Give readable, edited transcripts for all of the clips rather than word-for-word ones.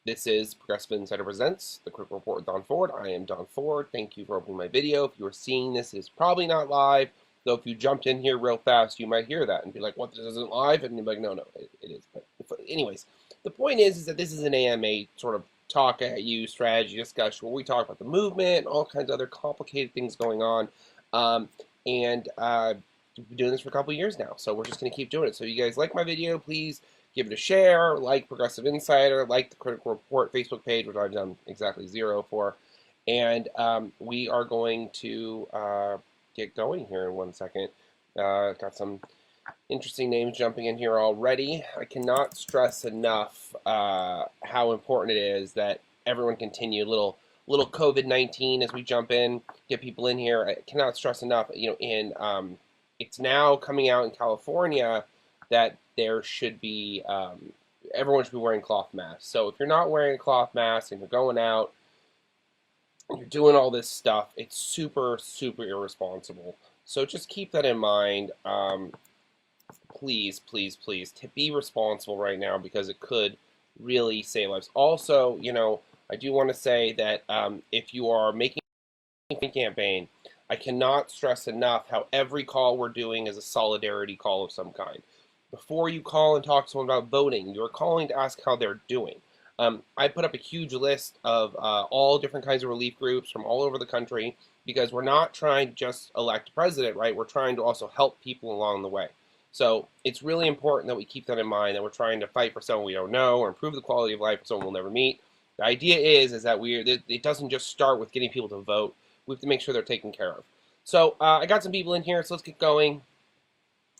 This is Progressive Insider Presents, the Quick Report with Don Ford. I am Don Ford. Thank you for opening my video. If you are seeing this, it's probably not live, though if you jumped in here real fast, you might hear that and be like, what, this isn't live? And you're like, no, it is. But anyways, the point is that this is an AMA sort of talk at you strategy discussion where we talk about the movement and all kinds of other complicated things going on. We've been doing this for a couple years now, so we're just going to keep doing it. So you guys like my video, please give it a share, like Progressive Insider, like the Critical Report Facebook page, which I've done exactly 0 for. And we are going to get going here in 1 second. Got some interesting names jumping in here already. I cannot stress enough how important it is that everyone continue little COVID-19 as we jump in, get people in here. I cannot stress enough, it's now coming out in California that there should be, everyone should be wearing cloth masks. So if you're not wearing a cloth mask and you're going out and you're doing all this stuff, it's super, super irresponsible. So just keep that in mind. Please, please, please, to be responsible right now because it could really save lives. Also, I do want to say that if you are making a campaign, I cannot stress enough how every call we're doing is a solidarity call of some kind. Before you call and talk to someone about voting, you're calling to ask how they're doing. I put up a huge list of all different kinds of relief groups from all over the country because we're not trying to just elect a president, right? We're trying to also help people along the way. So it's really important that we keep that in mind, that we're trying to fight for someone we don't know or improve the quality of life for someone we'll never meet. The idea is that it doesn't just start with getting people to vote. We have to make sure they're taken care of. So I got some people in here, so let's get going.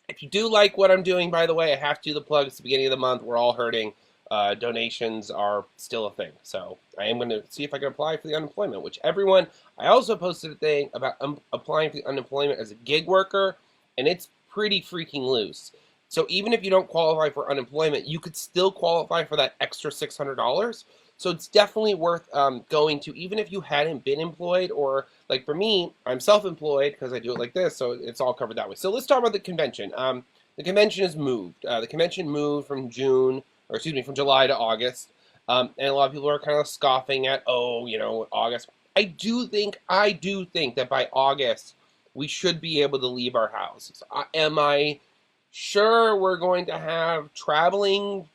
If you do like what I'm doing, by the way, I have to do the plug. It's the beginning of the month. We're all hurting. Donations are still a thing. So I am going to see if I can apply for the unemployment, which everyone, I also posted a thing about applying for the unemployment as a gig worker, and it's pretty freaking loose. So even if you don't qualify for unemployment, you could still qualify for that extra $600. So it's definitely worth going to, even if you hadn't been employed, or like for me, I'm self-employed because I do it like this, so it's all covered that way. So let's talk about the convention. The convention has moved. The convention moved from from July to August, and a lot of people are kind of scoffing at, August. I do think that by August we should be able to leave our houses. Am I sure we're going to have travel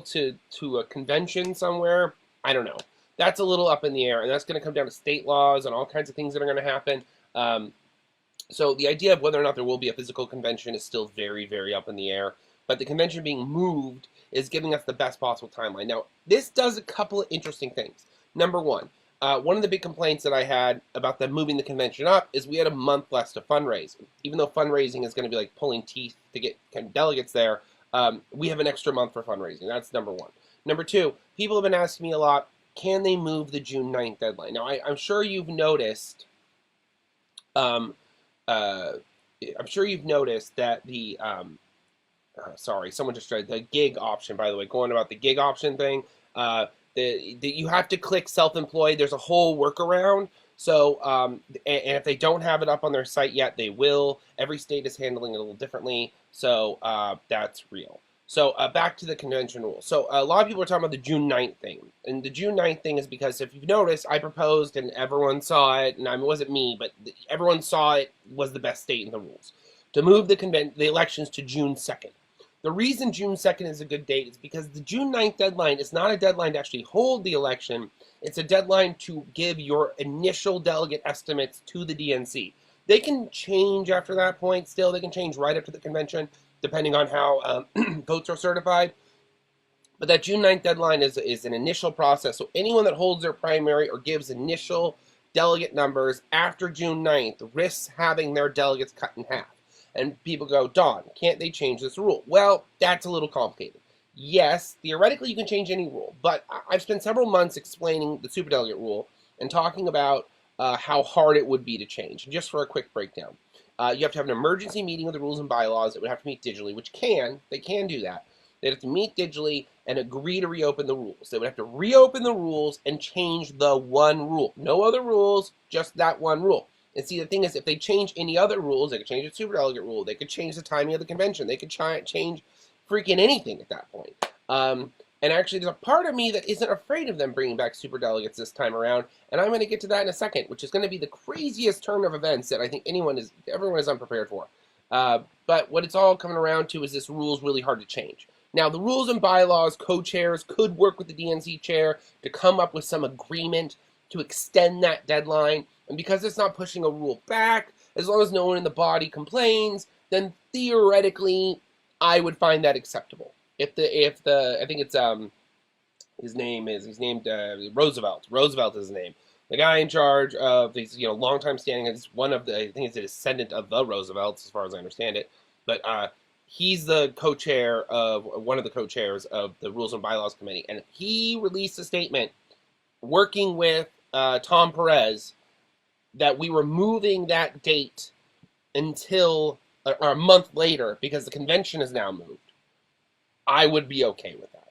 to a convention somewhere? I don't know. That's a little up in the air, and that's going to come down to state laws and all kinds of things that are going to happen. So the idea of whether or not there will be a physical convention is still very, very up in the air. But the convention being moved is giving us the best possible timeline. Now, this does a couple of interesting things. Number one of the big complaints that I had about them moving the convention up is we had a month less to fundraise. Even though fundraising is going to be like pulling teeth to get delegates there, we have an extra month for fundraising. That's number one. Number two, people have been asking me a lot, can they move the June 9th deadline? Now, I'm sure you've noticed, that the, someone just tried the gig option, by the way, going about the gig option thing, you have to click self-employed. There's a whole workaround. So, and if they don't have it up on their site yet, they will. Every state is handling it a little differently. So that's real. So back to the convention rules. So a lot of people are talking about the June 9th thing. And the June 9th thing is because if you've noticed, I proposed and everyone saw it. And it wasn't me, but everyone saw it was the best state in the rules. To move the elections to June 2nd. The reason June 2nd is a good date is because the June 9th deadline is not a deadline to actually hold the election. It's a deadline to give your initial delegate estimates to the DNC. They can change after that point still. They can change right after the convention, depending on how votes are certified. But that June 9th deadline is an initial process. So anyone that holds their primary or gives initial delegate numbers after June 9th risks having their delegates cut in half. And people go, Don, can't they change this rule? Well, that's a little complicated. Yes, theoretically you can change any rule, but I've spent several months explaining the superdelegate rule and talking about how hard it would be to change. Just for a quick breakdown, you have to have an emergency meeting of the rules and bylaws. It would have to meet digitally, which they can do that. They'd have to meet digitally and agree to reopen the rules. They would have to reopen the rules and change the one rule. No other rules, just that one rule. And see, the thing is, if they change any other rules, they could change the superdelegate rule, they could change the timing of the convention, they could change freaking anything at that point. And actually, there's a part of me that isn't afraid of them bringing back superdelegates this time around, and I'm going to get to that in a second, which is going to be the craziest turn of events that I think everyone is unprepared for. But what it's all coming around to is this rule's really hard to change. Now, the rules and bylaws, co-chairs could work with the DNC chair to come up with some agreement to extend that deadline, and because it's not pushing a rule back, as long as no one in the body complains, then theoretically, I would find that acceptable. If the I think it's he's named Roosevelt. Roosevelt is his name. The guy in charge of these, longtime standing, is one of the, I think it's a descendant of the Roosevelts, as far as I understand it. But he's the co-chair of one of the co-chairs of the Rules and Bylaws Committee, and he released a statement working with Tom Perez that we were moving that date until or a month later because the convention is now moved. I would be okay with that.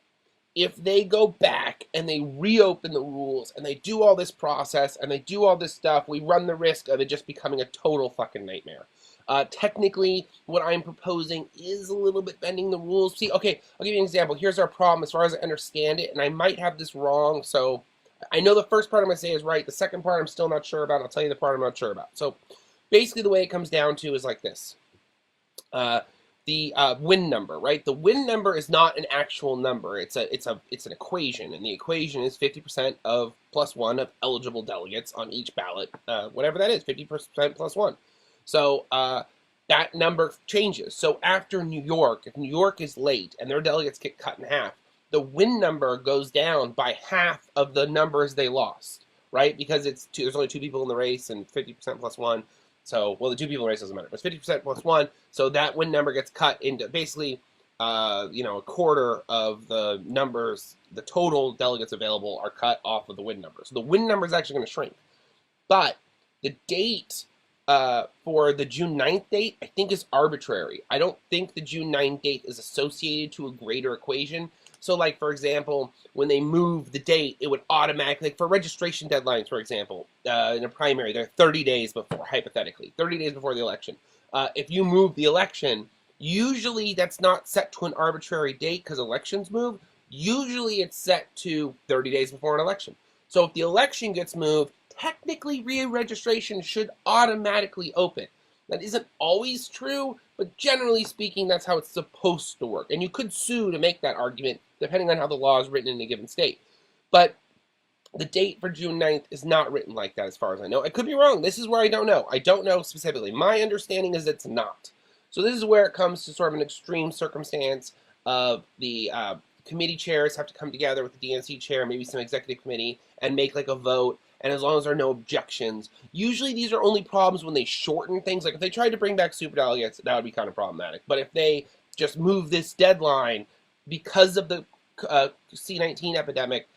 If they go back and they reopen the rules and they do all this process and they do all this stuff, we run the risk of it just becoming a total fucking nightmare. Technically, what I'm proposing is a little bit bending the rules. See, okay, I'll give you an example. Here's our problem as far as I understand it, and I might have this wrong, so I know the first part I'm going to say is right. The second part I'm still not sure about. I'll tell you the part I'm not sure about. So basically the way it comes down to is like this. The win number, right? The win number is not an actual number. It's an equation, and the equation is 50% of plus one of eligible delegates on each ballot, whatever that is, 50% plus one. So that number changes. So after New York, if New York is late and their delegates get cut in half, the win number goes down by half of the numbers they lost, right? Because there's only two people in the race and 50% plus one. So, well, the two people in the race doesn't matter. But it's 50% plus one. So that win number gets cut into basically, a quarter of the numbers, the total delegates available are cut off of the win number. So the win number is actually going to shrink. But the date for the June 9th date, I think is arbitrary. I don't think the June 9th date is associated to a greater equation. So, like, for example, when they move the date, it would automatically, like for registration deadlines, for example, in a primary, they're 30 days before, hypothetically, 30 days before the election. If you move the election, usually that's not set to an arbitrary date because elections move. Usually it's set to 30 days before an election. So if the election gets moved, technically re-registration should automatically open. That isn't always true, but generally speaking, that's how it's supposed to work. And you could sue to make that argument, depending on how the law is written in a given state. But the date for June 9th is not written like that as far as I know. I could be wrong. This is where I don't know. I don't know specifically. My understanding is it's not. So this is where it comes to sort of an extreme circumstance of the committee chairs have to come together with the DNC chair, maybe some executive committee, and make like a vote. And as long as there are no objections, usually these are only problems when they shorten things. Like if they tried to bring back superdelegates, that would be kind of problematic. But if they just move this deadline because of the C-19 epidemic,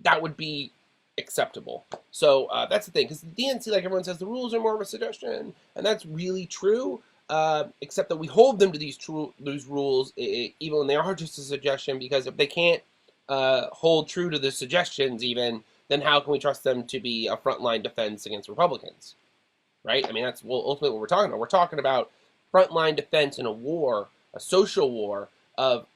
that would be acceptable. So that's the thing, because the DNC, like everyone says, the rules are more of a suggestion, and that's really true. Except that we hold them to these rules, even when they are just a suggestion, because if they can't hold true to the suggestions even, then how can we trust them to be a frontline defense against Republicans, right? I mean, that's ultimately what we're talking about. We're talking about frontline defense in a war, a social war of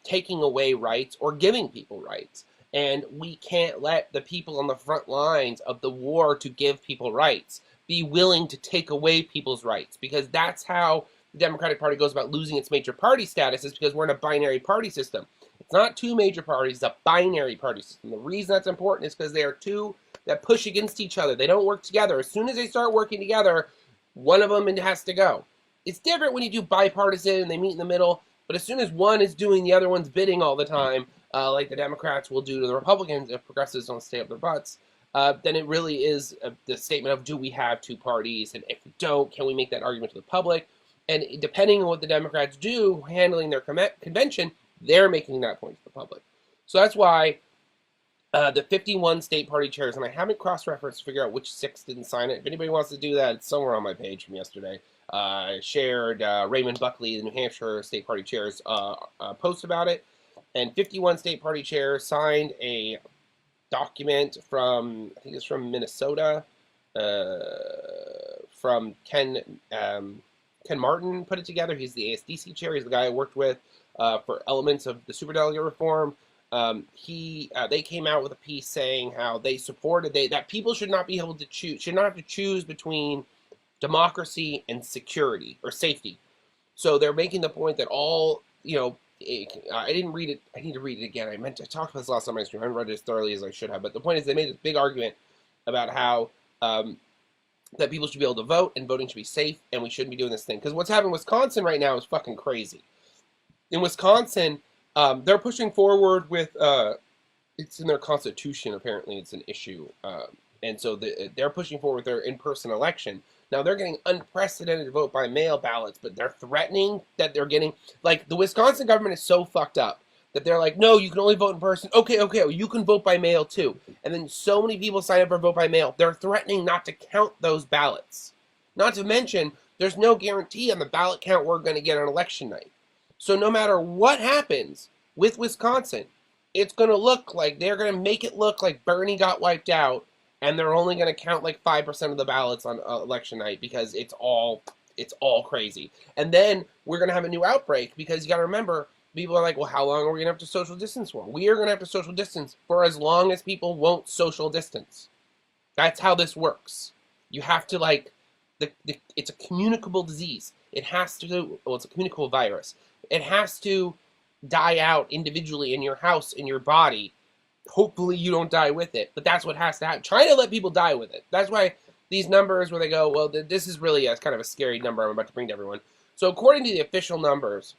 taking away rights or giving people rights. And we can't let the people on the front lines of the war to give people rights be willing to take away people's rights, because that's how the Democratic Party goes about losing its major party status, is because we're in a binary party system. It's not two major parties, it's a binary party system. The reason that's important is because they are two that push against each other. They don't work together. As soon as they start working together, one of them has to go. It's different when you do bipartisan and they meet in the middle, but as soon as one is doing the other one's bidding all the time, like the Democrats will do to the Republicans if progressives don't stay up their butts, then it really is the statement of, do we have two parties? And if we don't, can we make that argument to the public? And depending on what the Democrats do handling their convention, they're making that point to the public. So that's why the 51 state party chairs, and I haven't cross-referenced to figure out which 6 didn't sign it. If anybody wants to do that, it's somewhere on my page from yesterday. I shared Raymond Buckley, the New Hampshire state party chair's post about it. And 51 state party chairs signed a document from, I think it's from Minnesota, from Ken Martin put it together. He's the ASDC chair. He's the guy I worked with for elements of the superdelegate reform. They came out with a piece saying how they supported that people should not be able to choose, should not have to choose between democracy and security or safety. So they're making the point that all, I didn't read it. I need to read it again. I talked about this last time on my stream. I haven't read it as thoroughly as I should have. But the point is, they made this big argument about how that people should be able to vote and voting should be safe, and we shouldn't be doing this thing. Because what's happening in Wisconsin right now is fucking crazy. In Wisconsin, they're pushing forward with it's in their constitution. Apparently, it's an issue, and so they're pushing forward with their in-person election. Now they're getting unprecedented vote by mail ballots, but they're threatening that they're getting, like, the Wisconsin government is so fucked up that they're like, no, you can only vote in person. Okay, well, you can vote by mail too. And then so many people sign up for vote by mail. They're threatening not to count those ballots. Not to mention, there's no guarantee on the ballot count we're going to get on election night. So no matter what happens with Wisconsin, it's going to look like they're going to make it look like Bernie got wiped out, and they're only going to count like 5% of the ballots on election night because it's all crazy. And then we're going to have a new outbreak because you got to remember, people are like, well, how long are we going to have to social distance for? We are going to have to social distance for as long as people won't social distance. That's how this works. You have to, like, it's a communicable disease. It has to, well, it's a communicable virus. It has to die out individually in your house, in your body. Hopefully you don't die with it, but that's what has to happen. Try to let people die with it. That's why these numbers where they go, well, this is really kind of a scary number I'm about to bring to everyone. So according to the official numbers,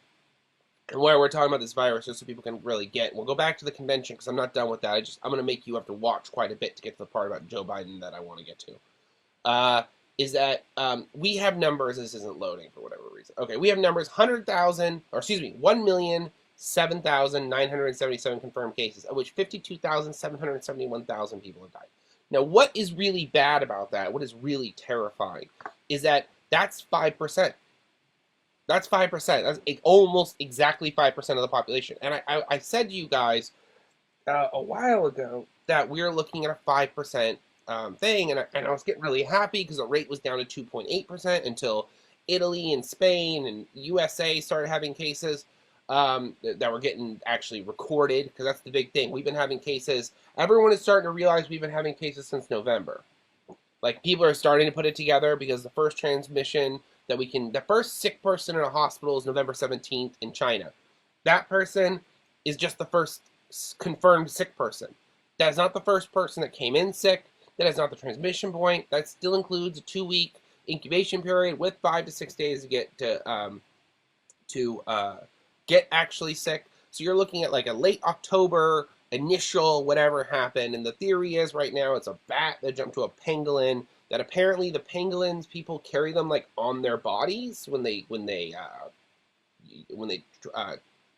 and where we're talking about this virus, just so people can really get, we'll go back to the convention because I'm not done with that. I'm going to make you have to watch quite a bit to get to the part about Joe Biden that I want to get to. Is that we have numbers, this isn't loading for whatever reason. Okay, we have numbers 1,007,977 confirmed cases, of which 52,771,000 people have died. Now, what is really bad about that, what is really terrifying, is that that's 5%. That's 5%. That's almost exactly 5% of the population. And I said to you guys a while ago that we're looking at a 5% thing, and I was getting really happy because the rate was down to 2.8% until Italy and Spain and USA started having cases that were getting actually recorded, because that's the big thing. We've been having cases. Everyone is starting to realize we've been having cases since November. Like, people are starting to put it together because the first transmission that the first sick person in a hospital is November 17th in China. That person is just the first confirmed sick person. That is not the first person that came in sick. That is not the transmission point. That still includes a 2-week incubation period with 5 to 6 days to get get actually sick. So you're looking at like a late October initial whatever happened, and the theory is right now it's a bat that jumped to a pangolin. That apparently the pangolins, people carry them like on their bodies when they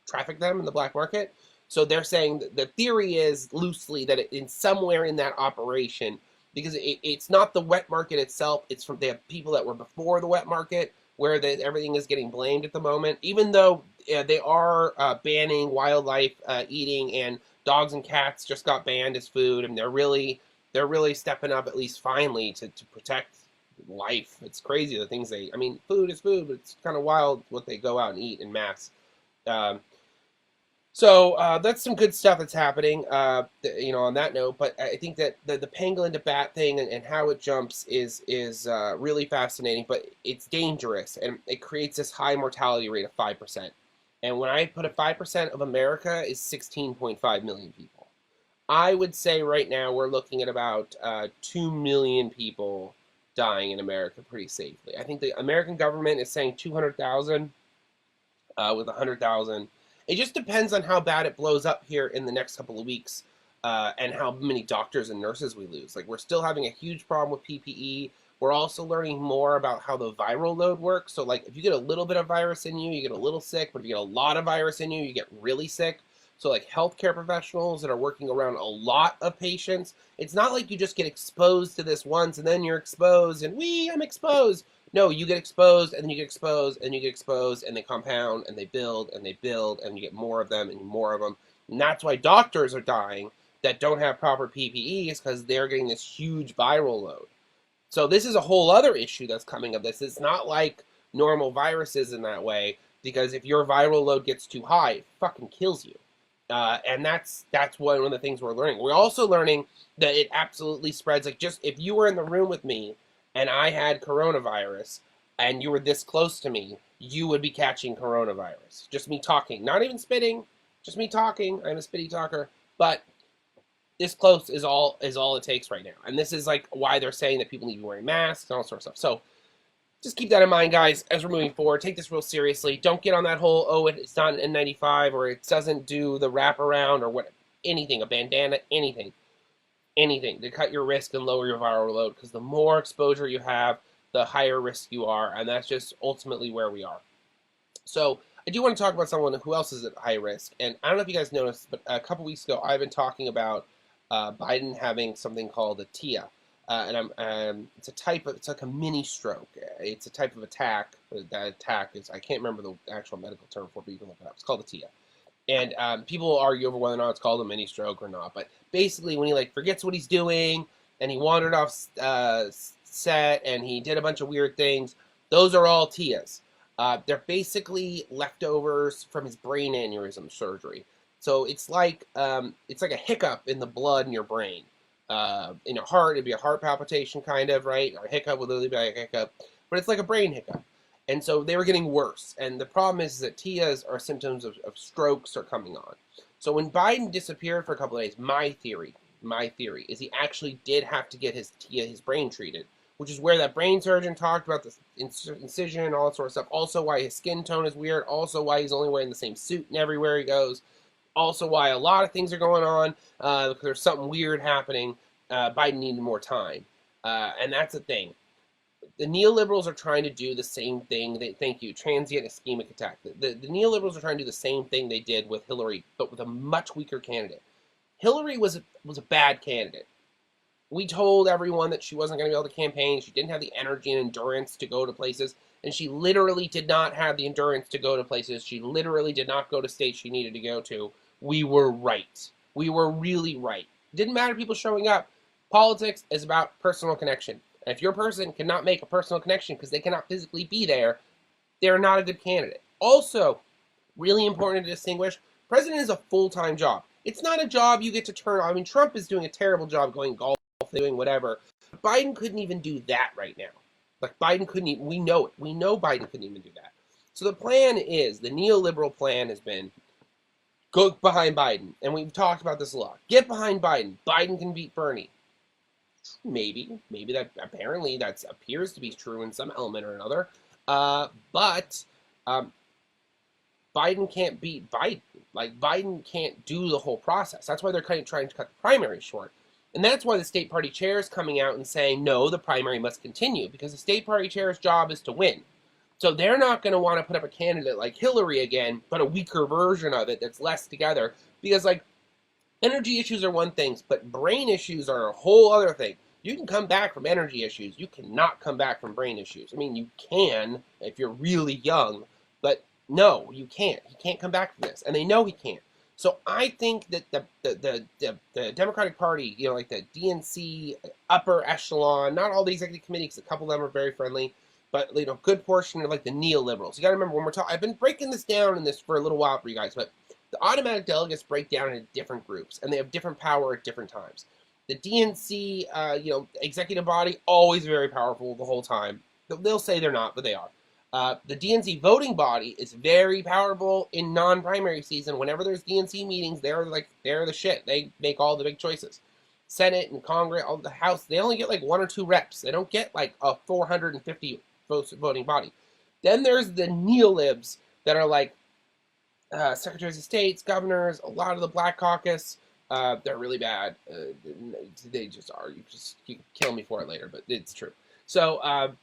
traffic them in the black market. So they're saying that the theory is loosely that in somewhere in that operation, because it's not the wet market itself, it's from, they have people that were before the wet market where everything is getting blamed at the moment, even though they are banning wildlife eating, and dogs and cats just got banned as food, and they're really stepping up, at least finally, to protect life. It's crazy the things I mean, food is food, but it's kind of wild what they go out and eat in mass. So that's some good stuff that's happening, on that note. But I think that the pangolin to bat thing and how it jumps is really fascinating, but it's dangerous, and it creates this high mortality rate of 5%. And when I put a 5% of America is 16.5 million people. I would say right now we're looking at about 2 million people dying in America pretty safely. I think the American government is saying 200,000 with 100,000. It just depends on how bad it blows up here in the next couple of weeks and how many doctors and nurses we lose. Like, we're still having a huge problem with PPE. We're also learning more about how the viral load works. So, like, if you get a little bit of virus in you, you get a little sick. But if you get a lot of virus in you, you get really sick. So, like, healthcare professionals that are working around a lot of patients, it's not like you just get exposed to this once and then you're exposed and, I'm exposed. No, you get exposed, and then you get exposed, and you get exposed, and they compound, and they build, and they build, and you get more of them and more of them. And that's why doctors are dying that don't have proper PPE, is because they're getting this huge viral load. So this is a whole other issue that's coming of this. It's not like normal viruses in that way, because if your viral load gets too high, it fucking kills you. And that's one of the things we're learning. We're also learning that it absolutely spreads. Like, just if you were in the room with me and I had coronavirus and you were this close to me, you would be catching coronavirus. Just me talking, not even spitting, just me talking. I'm a spitty talker, but this close is all it takes right now. And this is like why they're saying that people need to be wearing masks and all sorts of stuff. So just keep that in mind, guys, as we're moving forward. Take this real seriously. Don't get on that whole, oh, it's not an N95 or it doesn't do the wraparound or what, anything, a bandana, anything to cut your risk and lower your viral load, because the more exposure you have, the higher risk you are, and that's just ultimately where we are. So I do want to talk about someone who else is at high risk, and I don't know if you guys noticed, but a couple weeks ago I've been talking about Biden having something called a TIA, it's a type of, it's like a mini stroke. It's a type of attack. That attack is, I can't remember the actual medical term for it, but you can look it up. It's called a TIA. And people argue over whether or not it's called a mini stroke or not. But basically, when he like forgets what he's doing and he wandered off set and he did a bunch of weird things, those are all TIAs. They're basically leftovers from his brain aneurysm surgery. So it's like a hiccup in the blood in your brain. In your heart, it'd be a heart palpitation kind of, right? Or a hiccup would literally be like a hiccup, but it's like a brain hiccup. And so they were getting worse. And the problem is that TIAs are symptoms of strokes are coming on. So when Biden disappeared for a couple of days, my theory is he actually did have to get his TIA, his brain treated, which is where that brain surgeon talked about the incision and all that sort of stuff. Also why his skin tone is weird. Also why he's only wearing the same suit and everywhere he goes. Also why a lot of things are going on, because there's something weird happening. Biden needed more time. And that's the thing. The neoliberals are trying to do the same thing. Thank you, transient ischemic attack. The neoliberals are trying to do the same thing they did with Hillary, but with a much weaker candidate. Hillary was a bad candidate. We told everyone that she wasn't going to be able to campaign. She didn't have the energy and endurance to go to places. And she literally did not have the endurance to go to places. She literally did not go to states she needed to go to. We were right. We were really right. It didn't matter people showing up. Politics is about personal connection. And if your person cannot make a personal connection because they cannot physically be there, they're not a good candidate. Also, really important to distinguish, president is a full-time job. It's not a job you get to turn on. I mean, Trump is doing a terrible job going golf, doing whatever. Biden couldn't even do that right now. Like, Biden couldn't even, we know it. We know Biden couldn't even do that. So the plan is, the neoliberal plan has been, go behind Biden. And we've talked about this a lot. Get behind Biden. Biden can beat Bernie. Maybe that apparently that appears to be true in some element or another. But Biden can't beat Biden. Like, Biden can't do the whole process. That's why they're kind of trying to cut the primary short. And that's why the state party chair is coming out and saying, no, the primary must continue, because the state party chair's job is to win. So they're not going to want to put up a candidate like Hillary again, but a weaker version of it that's less together. Because, like, energy issues are one thing, but brain issues are a whole other thing. You can come back from energy issues. You cannot come back from brain issues. I mean, you can if you're really young, but no, you can't. He can't come back from this, and they know he can't. So I think that the Democratic Party, you know, like the DNC upper echelon, not all the executive committees, a couple of them are very friendly, but, you know, good portion of like the neoliberals. You got to remember when we're talking. I've been breaking this down in this for a little while for you guys, but the automatic delegates break down into different groups, and they have different power at different times. The DNC, you know, executive body, always very powerful the whole time. They'll say they're not, but they are. The DNC voting body is very powerful in non-primary season. Whenever there's DNC meetings, they're the shit. They make all the big choices. Senate and Congress, all the House, they only get like 1 or 2 reps. They don't get like a 450 voting body. Then there's the neolibs that are like secretaries of states, governors, a lot of the Black Caucus. They're really bad. They just are. You can kill me for it later, but it's true. So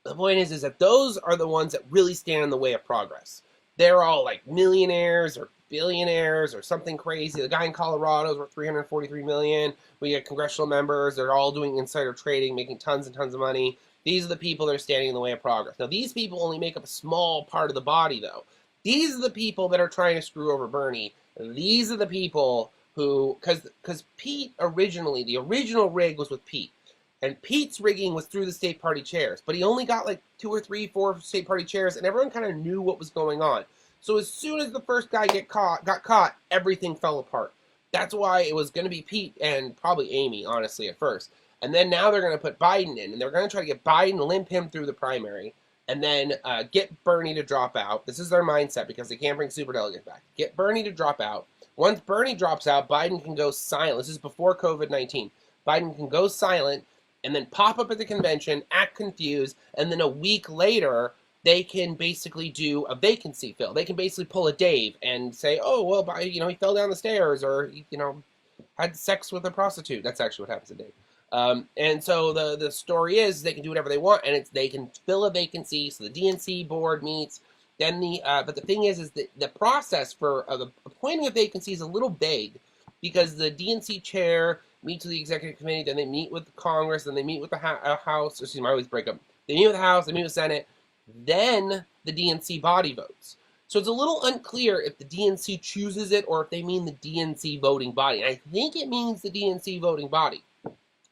the point is that those are the ones that really stand in the way of progress. They're all like millionaires or billionaires or something crazy. The guy in Colorado is worth $343 million. We get congressional members. They're all doing insider trading, making tons and tons of money. These are the people that are standing in the way of progress. Now, these people only make up a small part of the body, though. These are the people that are trying to screw over Bernie. These are the people who, because Pete originally, the original rig was with Pete. And Pete's rigging was through the state party chairs. But he only got like 2 or 3, 4 state party chairs, and everyone kind of knew what was going on. So as soon as the first guy got caught, everything fell apart. That's why it was going to be Pete and probably Amy, honestly, at first. And then now they're going to put Biden in, and they're going to try to get Biden, limp him through the primary, and then get Bernie to drop out. This is their mindset because they can't bring superdelegates back. Get Bernie to drop out. Once Bernie drops out, Biden can go silent. This is before COVID-19. Biden can go silent and then pop up at the convention, act confused, and then a week later, they can basically do a vacancy fill. They can basically pull a Dave and say, oh, well, he fell down the stairs or, had sex with a prostitute. That's actually what happens to Dave. And so the story is they can do whatever they want, and they can fill a vacancy. So the DNC board meets. Then but the thing is the process for appointing a vacancy is a little vague because the DNC chair meets with the executive committee, then they meet with the Congress, then they meet with the House. Excuse me, I always break up. They meet with the House, they meet with the Senate, then the DNC body votes. So it's a little unclear if the DNC chooses it or if they mean the DNC voting body. And I think it means the DNC voting body.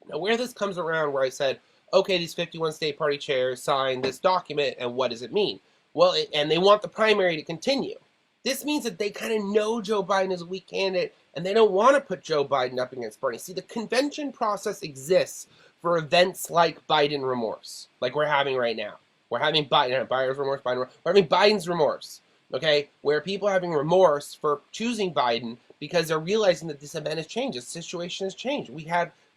Now, where this comes around, where I said, okay, these 51 state party chairs signed this document, and what does it mean? Well, and they want the primary to continue. This means that they kind of know Joe Biden is a weak candidate, and they don't want to put Joe Biden up against Bernie. See, the convention process exists for events like Biden remorse, like we're having right now. We're having Biden's remorse, we're having Biden's remorse, okay? Where people are having remorse for choosing Biden because they're realizing that this event has changed, the situation has changed.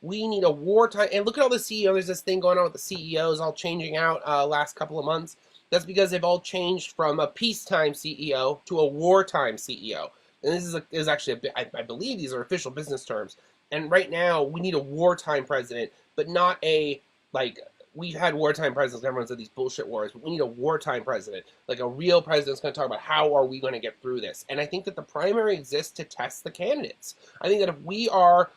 We need a wartime, and look at all the CEOs, there's this thing going on with the CEOs all changing out last couple of months. That's because they've all changed from a peacetime CEO to a wartime CEO. And this is actually, I believe these are official business terms. And right now, we need a wartime president, but not we've had wartime presidents, everyone said these bullshit wars, but we need a wartime president, like a real president that's going to talk about how are we going to get through this. And I think that the primary exists to test the candidates. I think that if we are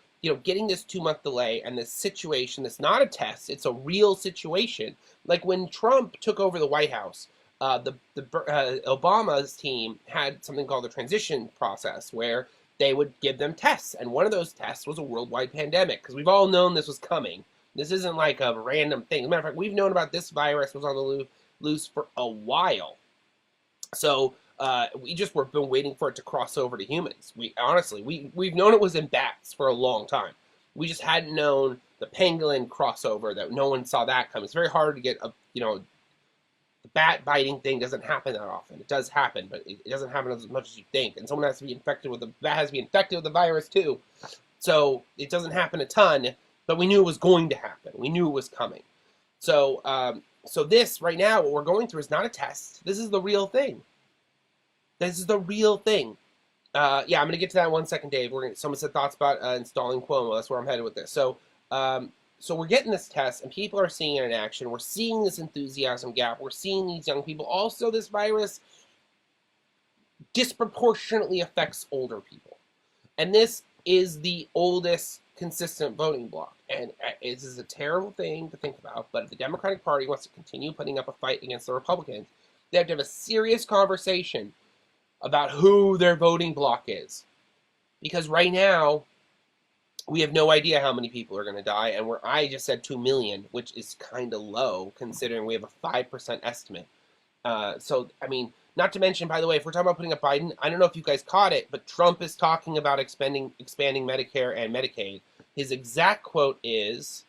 getting this 2-month delay and this situation, it's not a test, it's a real situation. Like when Trump took over the White House, Obama's team had something called the transition process where they would give them tests. And one of those tests was a worldwide pandemic because we've all known this was coming. This isn't like a random thing. As a matter of fact, we've known about this virus was on the loose for a while. So we've been waiting for it to cross over to humans. We've known it was in bats for a long time. We just hadn't known the pangolin crossover, that no one saw that come. It's very hard to get the bat biting thing doesn't happen that often. It does happen, but it doesn't happen as much as you think. And someone has to be infected with the bat has to be infected with the virus too. So it doesn't happen a ton, but we knew it was going to happen. We knew it was coming. So this right now, what we're going through is not a test. This is the real thing. This is the real thing. I'm going to get to that in 1 second, Dave. Someone said thoughts about installing Cuomo. That's where I'm headed with this. So we're getting this test, and people are seeing it in action. We're seeing this enthusiasm gap. We're seeing these young people. Also, this virus disproportionately affects older people. And this is the oldest consistent voting bloc. And this is a terrible thing to think about, but if the Democratic Party wants to continue putting up a fight against the Republicans, they have to have a serious conversation about who their voting bloc is. Because right now, we have no idea how many people are going to die, and I just said 2 million, which is kind of low, considering we have a 5% estimate. Not to mention, by the way, if we're talking about putting up Biden, I don't know if you guys caught it, but Trump is talking about expanding Medicare and Medicaid. His exact quote is,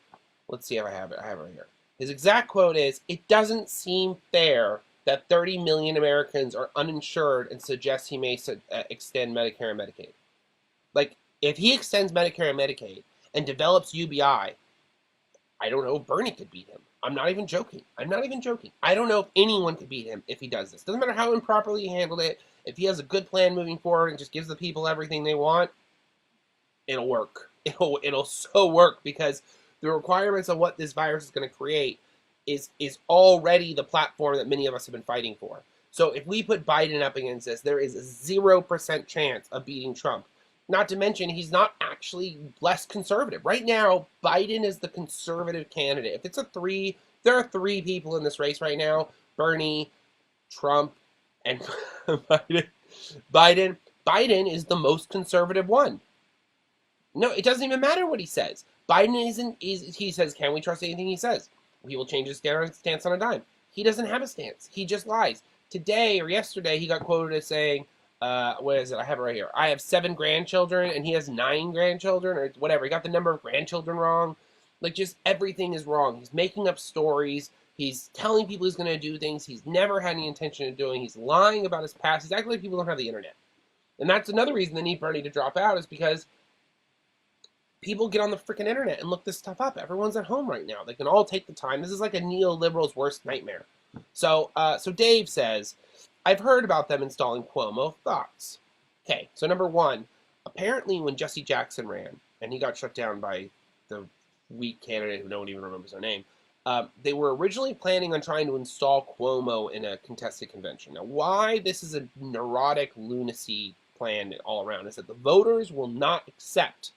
let's see if I have it right here. His exact quote is, "It doesn't seem fair that 30 million Americans are uninsured and suggests he may extend Medicare and Medicaid." Like, if he extends Medicare and Medicaid and develops UBI, I don't know if Bernie could beat him. I'm not even joking. I don't know if anyone could beat him if he does this. Doesn't matter how improperly he handled it. If he has a good plan moving forward and just gives the people everything they want, it'll work. It'll so work because the requirements of what this virus is going to create is already the platform that many of us have been fighting for. So if we put Biden up against this, there is a 0% chance of beating Trump. Not to mention, he's not actually less conservative. Right now, Biden is the conservative candidate. If it's a 3, there are 3 people in this race right now: Bernie, Trump, and Biden. Biden is the most conservative one. No, it doesn't even matter what he says. Biden he says, can we trust anything he says? He will change his stance on a dime. He doesn't have a stance. He just lies. today or yesterday he got quoted as saying, what is it? I have it right here. I have 7 grandchildren and he has 9 grandchildren or whatever. He got the number of grandchildren wrong. Like, just everything is wrong. He's making up stories. He's telling people he's going to do things he's never had any intention of doing. He's lying about his past. He's acting like people don't have the internet. And that's another reason they need Bernie to drop out, is because people get on the freaking internet and look this stuff up. Everyone's at home right now. They can all take the time. This is like a neoliberal's worst nightmare. So Dave says, I've heard about them installing Cuomo. Thoughts? Okay, so number one, apparently when Jesse Jackson ran, and he got shut down by the weak candidate who no one even remembers their name, they were originally planning on trying to install Cuomo in a contested convention. Now, why this is a neurotic lunacy plan all around is that the voters will not accept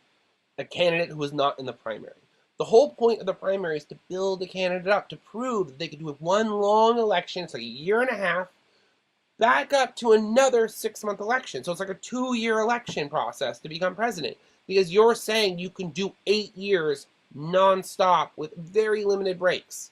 a candidate who is not in the primary. The whole point of the primary is to build a candidate up, to prove that they could do it one long election. It's like a year and a half, back up to another 6-month election. So it's like a 2-year election process to become president, because you're saying you can do 8 years nonstop with very limited breaks.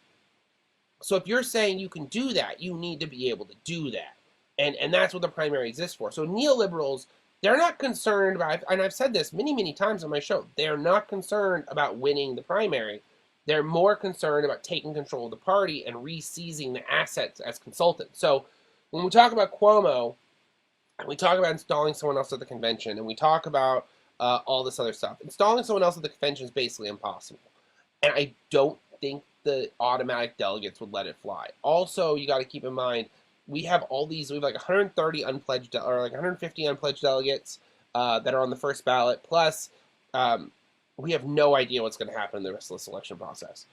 So if you're saying you can do that, you need to be able to do that. And that's what the primary exists for. So neoliberals, they're not concerned about, and I've said this many, many times on my show, they're not concerned about winning the primary. They're more concerned about taking control of the party and re-seizing the assets as consultants. So when we talk about Cuomo, and we talk about installing someone else at the convention, and we talk about all this other stuff, installing someone else at the convention is basically impossible. And I don't think the automatic delegates would let it fly. Also, you got to keep in mind, we have like 130 unpledged, or like 150 unpledged delegates that are on the first ballot. Plus, we have no idea what's going to happen in the rest of this election process.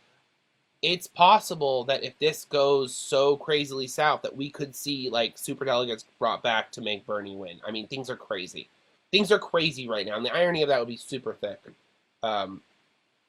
It's possible that if this goes so crazily south that we could see like super delegates brought back to make Bernie win. I mean, things are crazy. Things are crazy right now, and the irony of that would be super thick. It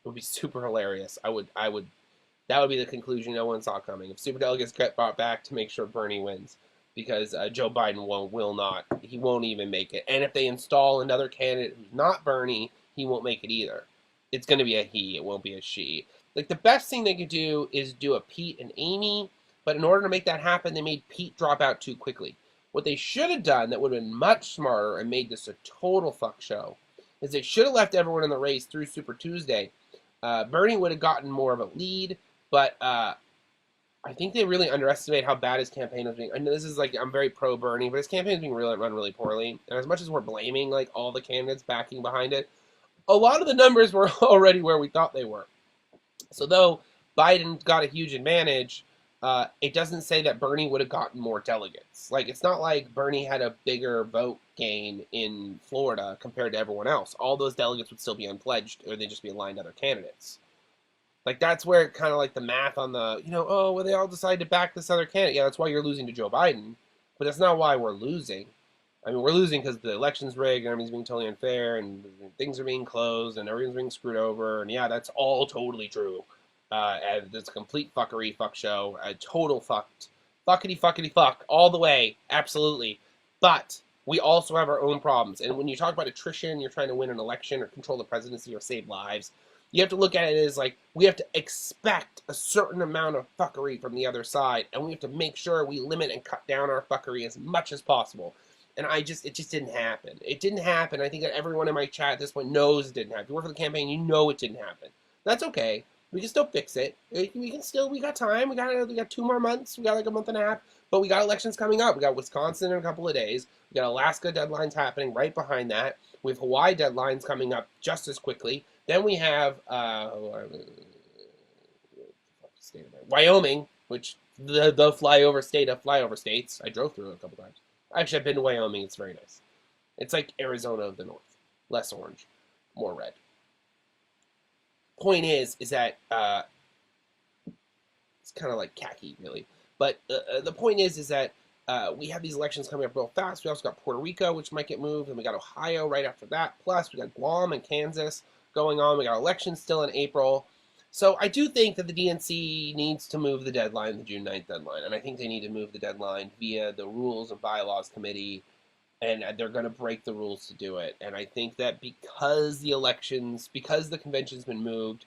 would be super hilarious. That would be the conclusion no one saw coming. If superdelegates get brought back to make sure Bernie wins, because Joe Biden will not. He won't even make it. And if they install another candidate who's not Bernie, he won't make it either. It's going to be a he. It won't be a she. Like, the best thing they could do is do a Pete and Amy, but in order to make that happen, they made Pete drop out too quickly. What they should have done that would have been much smarter and made this a total fuck show is they should have left everyone in the race through Super Tuesday. Bernie would have gotten more of a lead, but I think they really underestimate how bad his campaign was being. I know this is like, I'm very pro Bernie, but his campaign is being run really poorly. And as much as we're blaming like all the candidates backing behind it, a lot of the numbers were already where we thought they were. So though Biden got a huge advantage, it doesn't say that Bernie would have gotten more delegates. Like, it's not like Bernie had a bigger vote gain in Florida compared to everyone else. All those delegates would still be unpledged, or they'd just be aligned to other candidates. Like, that's where kind of like the math on the, they all decide to back this other candidate. Yeah, that's why you're losing to Joe Biden, but that's not why we're losing. I mean, we're losing because the election's rigged and everything's being totally unfair and things are being closed and everything's being screwed over. And yeah, that's all totally true. And it's a complete fuckery fuck show. A total fuckity fuck all the way. Absolutely. But we also have our own problems. And when you talk about attrition, you're trying to win an election or control the presidency or save lives, you have to look at it as like, we have to expect a certain amount of fuckery from the other side. And we have to make sure we limit and cut down our fuckery as much as possible. And it just didn't happen. It didn't happen. I think that everyone in my chat at this point knows it didn't happen. If you work for the campaign, you know it didn't happen. That's okay. We can still fix it. We got time. We got 2 more months. We got like a month and a half. But we got elections coming up. We got Wisconsin in a couple of days. We got Alaska deadlines happening right behind that. We have Hawaii deadlines coming up just as quickly. Then we have Wyoming, which the flyover state of flyover states. I drove through it a couple times. Actually, I've been to Wyoming. It's very nice. It's like Arizona of the north. Less orange, more red. Point is that it's kind of like khaki, really. But the point is that we have these elections coming up real fast. We also got Puerto Rico, which might get moved, and we got Ohio right after that. Plus, we got Guam and Kansas going on. We got elections still in April. So I do think that the DNC needs to move the deadline, the June 9th deadline, and I think they need to move the deadline via the Rules and Bylaws Committee, and they're going to break the rules to do it. And I think that because the convention's been moved,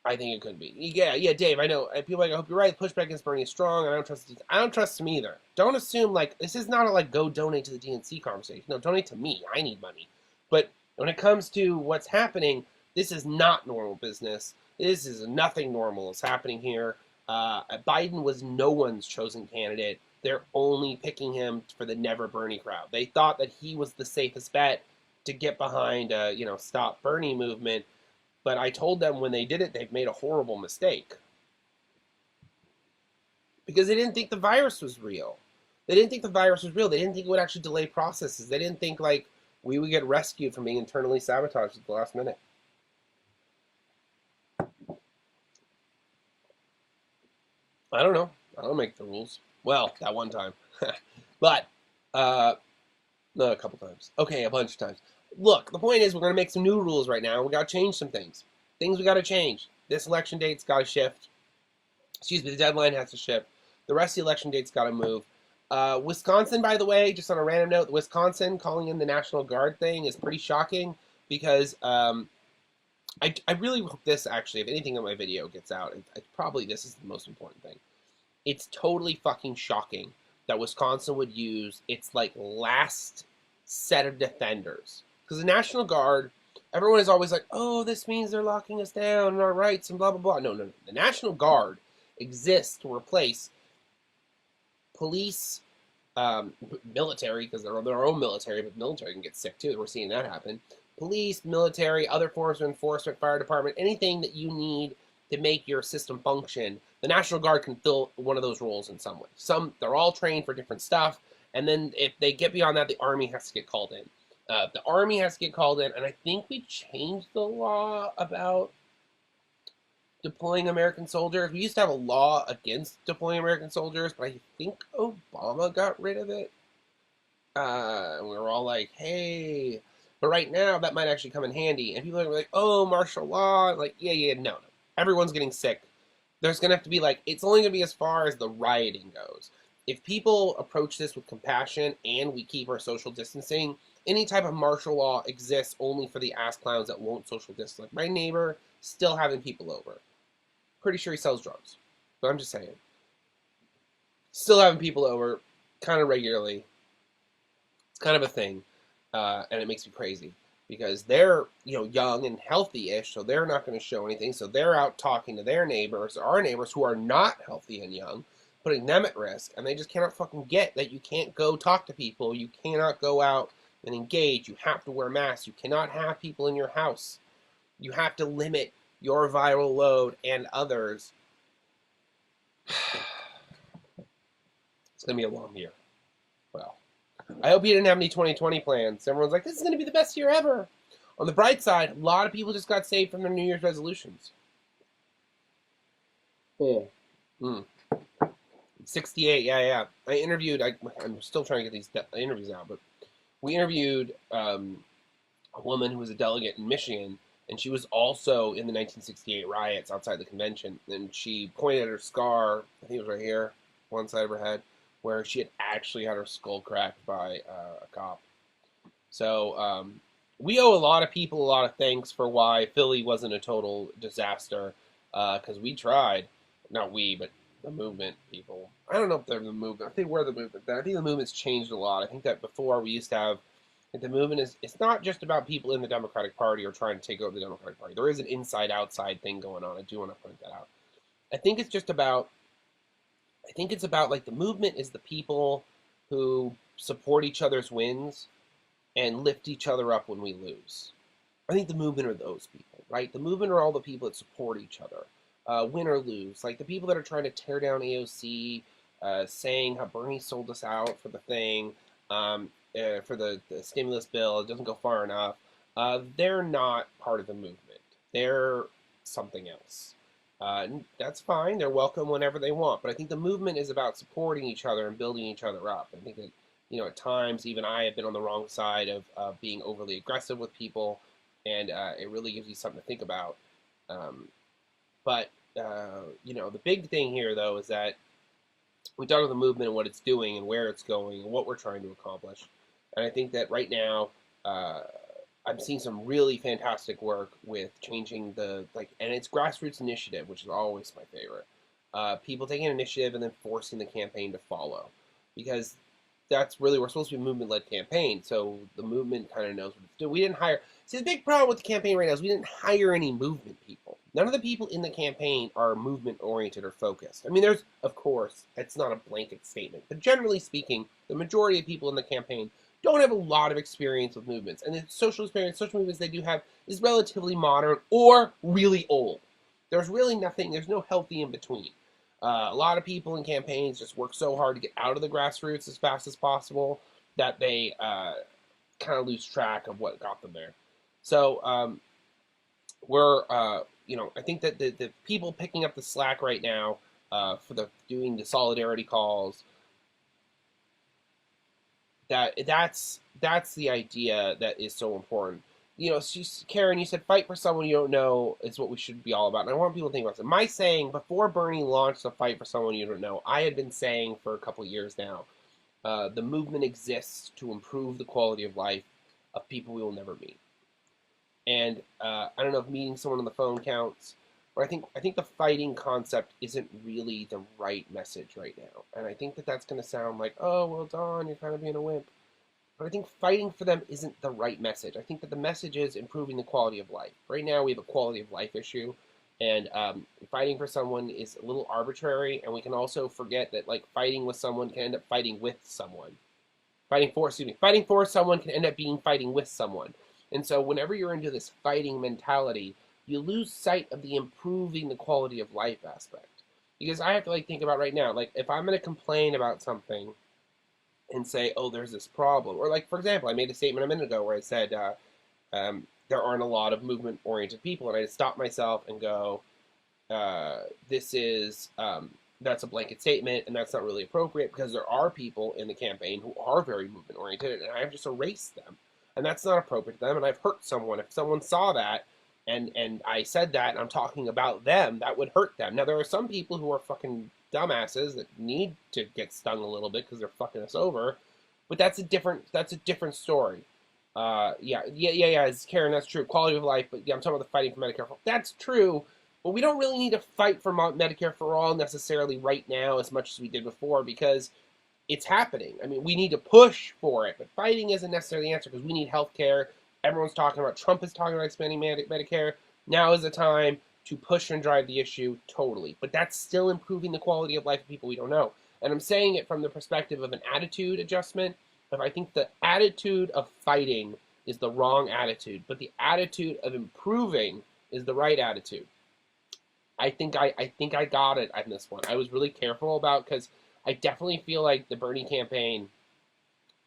I think it could be. Yeah, Dave. I know. People are like, I hope you're right. Pushback against Bernie is strong. I don't trust. I don't trust him either. Don't assume like this is not a like go donate to the DNC conversation. No, donate to me. I need money. But when it comes to what's happening, this is not normal business. This is nothing normal is happening here. Biden was no one's chosen candidate. They're only picking him for the Never Bernie crowd. They thought that he was the safest bet to get behind, Stop Bernie movement. But I told them when they did it, they've made a horrible mistake because they didn't think the virus was real. They didn't think the virus was real. They didn't think it would actually delay processes. They didn't think like we would get rescued from being internally sabotaged at the last minute. I don't know. I don't make the rules. Well, that one time, but no, a couple times. Okay, a bunch of times. Look, the point is we're going to make some new rules right now. We got to change some things. Things we got to change. This election date's got to shift. Excuse me, the deadline has to shift. The rest of the election date's got to move. Wisconsin, by the way, just on a random note, Wisconsin calling in the National Guard thing is pretty shocking because I really hope this actually, if anything in my video gets out, probably this is the most important thing. It's totally fucking shocking that Wisconsin would use its like last set of defenders. Because the National Guard, everyone is always like, oh, this means they're locking us down and our rights and blah, blah, blah. No. The National Guard exists to replace police, military, because they're their own military, but military can get sick too. We're seeing that happen. Police, military, other forms of enforcement, fire department, anything that you need to make your system function, the National Guard can fill one of those roles in some way. They're all trained for different stuff, and then if they get beyond that, the Army has to get called in. The Army has to get called in, and I think we changed the law about deploying American soldiers. We used to have a law against deploying American soldiers, but I think Obama got rid of it. And we were all like, hey. But right now, that might actually come in handy. And people are like, oh, martial law. Like, no. Everyone's getting sick. There's going to have to be like, it's only going to be as far as the rioting goes. If people approach this with compassion and we keep our social distancing, any type of martial law exists only for the ass clowns that won't social distance. Like my neighbor, still having people over. Pretty sure he sells drugs. But I'm just saying. Still having people over kind of regularly. It's kind of a thing. And it makes me crazy. Because they're, young and healthy-ish, so they're not going to show anything. So they're out talking to their neighbors, our neighbors who are not healthy and young, putting them at risk. And they just cannot fucking get that you can't go talk to people. You cannot go out and engage. You have to wear masks. You cannot have people in your house. You have to limit your viral load and others. It's going to be a long year. Well, I hope you didn't have any 2020 plans. Everyone's like, this is going to be the best year ever. On the bright side, a lot of people just got saved from their New Year's resolutions. 68, yeah. I interviewed, I'm still trying to get these interviews out, but we interviewed a woman who was a delegate in Michigan, and she was also in the 1968 riots outside the convention, and she pointed at her scar, I think it was right here, one side of her head, where she had actually had her skull cracked by a cop. So we owe a lot of people a lot of thanks for why Philly wasn't a total disaster, because we tried. Not we, but the movement people. I don't know if they're the movement. I think we're the movement. I think the movement's changed a lot. I think that before we used to have, the movement it's not just about people in the Democratic Party or trying to take over the Democratic Party. There is an inside-outside thing going on. I do want to point that out. I think it's about like the movement is the people who support each other's wins and lift each other up when we lose. I think the movement are those people, right? The movement are all the people that support each other, win or lose. Like the people that are trying to tear down AOC, saying how Bernie sold us out for the thing, for the stimulus bill, it doesn't go far enough. They're not part of the movement. They're something else. That's fine. They're welcome whenever they want. But I think the movement is about supporting each other and building each other up. I think that, at times even I have been on the wrong side of being overly aggressive with people, and it really gives you something to think about. But the big thing here, though, is that we talk about the movement and what it's doing and where it's going and what we're trying to accomplish. And I think that right now, I'm seeing some really fantastic work with changing the like, and it's grassroots initiative, which is always my favorite. People taking an initiative and then forcing the campaign to follow, because that's really, we're supposed to be a movement-led campaign, so the movement kind of knows what it's doing. We didn't hire. See, the big problem with the campaign right now is we didn't hire any movement people. None of the people in the campaign are movement-oriented or focused. I mean, there's, of course, it's not a blanket statement, but generally speaking, the majority of people in the campaign don't have a lot of experience with movements. And the social experience, social movements they do have is relatively modern or really old. There's really nothing, there's no healthy in between. A lot of people in campaigns just work so hard to get out of the grassroots as fast as possible that they kind of lose track of what got them there. So I think that the people picking up the slack right now for the doing the solidarity calls, that's the idea that is so important. Karen, you said fight for someone you don't know is what we should be all about. And I want people to think about this. My saying before Bernie launched the fight for someone you don't know, I had been saying for a couple of years now, the movement exists to improve the quality of life of people we will never meet. And I don't know if meeting someone on the phone counts, but I think the fighting concept isn't really the right message right now. And I think that that's going to sound like, oh, well, Don, you're kind of being a wimp. But I think fighting for them isn't the right message. I think that the message is improving the quality of life. Right now, we have a quality of life issue, and fighting for someone is a little arbitrary. And we can also forget that like fighting with someone can end up fighting with someone. Fighting for someone can end up being fighting with someone. And so, whenever you're into this fighting mentality, you lose sight of the improving the quality of life aspect. Because I have to like think about right now, like if I'm going to complain about something and say, oh, there's this problem. Or, like, for example, I made a statement a minute ago where I said there aren't a lot of movement oriented people. And I just stop myself and go, this is, that's a blanket statement, and that's not really appropriate because there are people in the campaign who are very movement oriented, and I've just erased them. And that's not appropriate to them, and I've hurt someone. If someone saw that, and I said that, and I'm talking about them, that would hurt them. Now, there are some people who are fucking dumbasses that need to get stung a little bit because they're fucking us over, but that's a different story. Yeah. It's Karen, that's true. Quality of life, but yeah, I'm talking about the fighting for Medicare for all. That's true, but we don't really need to fight for Medicare for all necessarily right now as much as we did before because it's happening. I mean, we need to push for it, but fighting isn't necessarily the answer because we need health care. Everyone's talking about, Trump is talking about expanding Medicare. Now is the time to push and drive the issue totally. But that's still improving the quality of life of people we don't know. And I'm saying it from the perspective of an attitude adjustment. If I think the attitude of fighting is the wrong attitude, but the attitude of improving is the right attitude. I think I got it on this one. I was really careful about because I definitely feel like the Bernie campaign.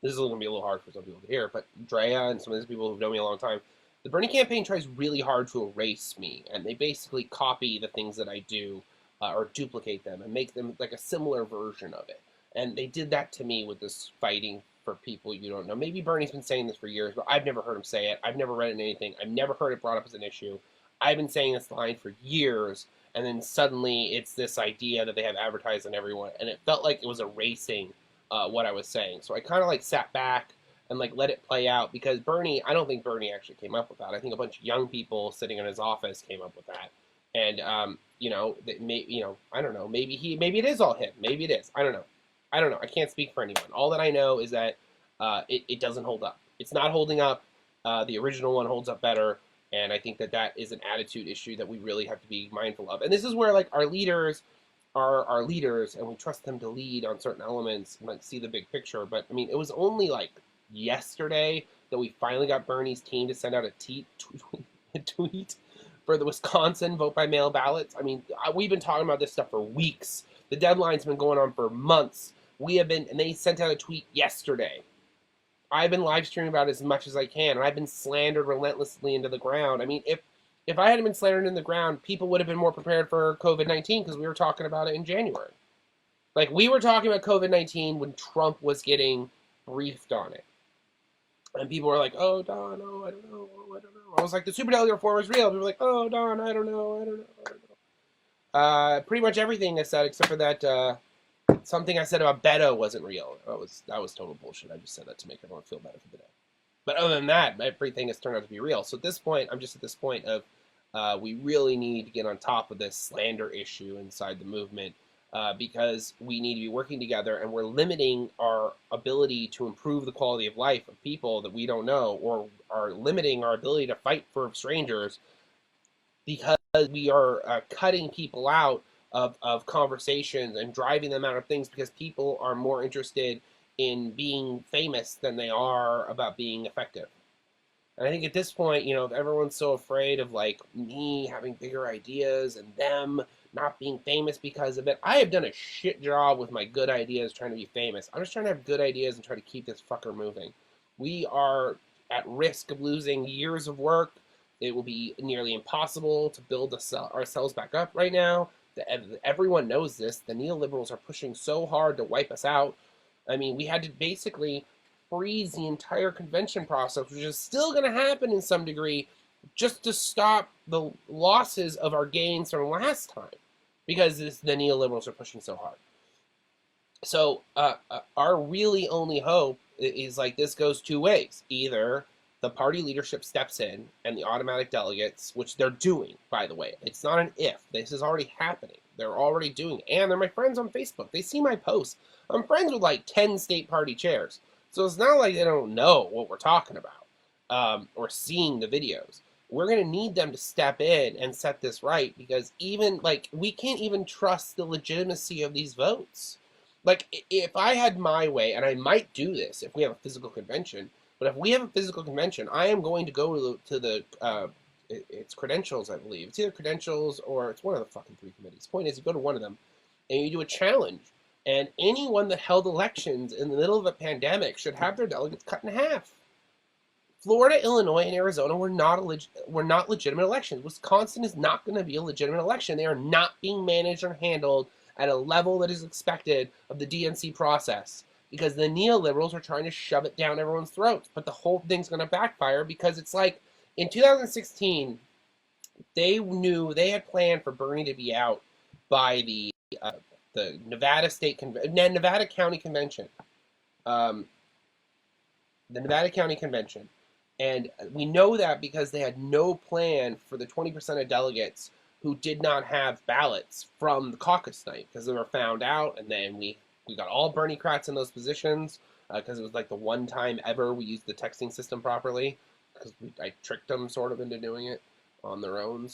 This is going to be a little hard for some people to hear, but Drea and some of these people who've known me a long time, the Bernie campaign tries really hard to erase me, and they basically copy the things that I do or duplicate them and make them like a similar version of it. And they did that to me with this fighting for people you don't know. Maybe Bernie's been saying this for years, but I've never heard him say it. I've never read it in anything. I've never heard it brought up as an issue. I've been saying this line for years, and then suddenly it's this idea that they have advertised on everyone, and it felt like it was erasing what I was saying. So I kind of like sat back and like let it play out because Bernie, I don't think Bernie actually came up with that. I think a bunch of young people sitting in his office came up with that, and I don't know. Maybe it is all him. Maybe it is. I don't know. I can't speak for anyone. All that I know is that it doesn't hold up. It's not holding up. The original one holds up better. And I think that that is an attitude issue that we really have to be mindful of. And this is where like our leaders are our leaders, and we trust them to lead on certain elements and like see the big picture. But I mean, it was only like yesterday that we finally got Bernie's team to send out a tweet for the Wisconsin vote by mail ballots. I mean, we've been talking about this stuff for weeks. The deadline's been going on for months. And they sent out a tweet yesterday. I've been live streaming about it as much as I can, and I've been slandered relentlessly into the ground. I mean, if I hadn't been slandered in the ground, people would have been more prepared for COVID-19 because we were talking about it in January. Like, we were talking about COVID-19 when Trump was getting briefed on it. And people were like, oh, Don, oh, I don't know. I was like, the superdelegate reform is real. People were like, oh, Don, I don't know. Pretty much everything I said, except for that something I said about Beto wasn't real. That was total bullshit. I just said that to make everyone feel better for the day. But other than that, everything has turned out to be real. So at this point, I'm just at this point of we really need to get on top of this slander issue inside the movement because we need to be working together, and we're limiting our ability to improve the quality of life of people that we don't know, or are limiting our ability to fight for strangers because we are cutting people out of conversations and driving them out of things because people are more interested in being famous than they are about being effective. And I think at this point, you know, if everyone's so afraid of like me having bigger ideas and them not being famous because of it, I have done a shit job with my good ideas trying to be famous. I'm just trying to have good ideas and try to keep this fucker moving. We are at risk of losing years of work. It will be nearly impossible to build ourselves back up right now. Everyone knows this. The neoliberals are pushing so hard to wipe us out. I mean, we had to basically freeze the entire convention process, which is still going to happen in some degree, just to stop the losses of our gains from last time, because the neoliberals are pushing so hard. So our really only hope is like this goes two ways. Either the party leadership steps in and the automatic delegates, which they're doing, by the way. It's not an if. This is already happening. They're already doing it. And they're my friends on Facebook. They see my posts. I'm friends with like 10 state party chairs. So it's not like they don't know what we're talking about or seeing the videos. We're going to need them to step in and set this right, because even like we can't even trust the legitimacy of these votes. Like if I had my way, and I might do this if we have a physical convention, but if we have a physical convention, I am going to go to the it's credentials, I believe. It's either credentials or it's one of the fucking three committees. Point is, you go to one of them and you do a challenge. And anyone that held elections in the middle of a pandemic should have their delegates cut in half. Florida, Illinois, and Arizona were not legitimate elections. Wisconsin is not going to be a legitimate election. They are not being managed or handled at a level that is expected of the DNC process, because the neoliberals are trying to shove it down everyone's throats. But the whole thing's going to backfire, because it's like in 2016, they knew they had planned for Bernie to be out by the Nevada Nevada County Convention, the Nevada County Convention, and we know that because they had no plan for the 20% of delegates who did not have ballots from the caucus night, because they were found out, and then we got all Bernie-crats in those positions because it was like the one time ever we used the texting system properly, because I tricked them sort of into doing it on their own.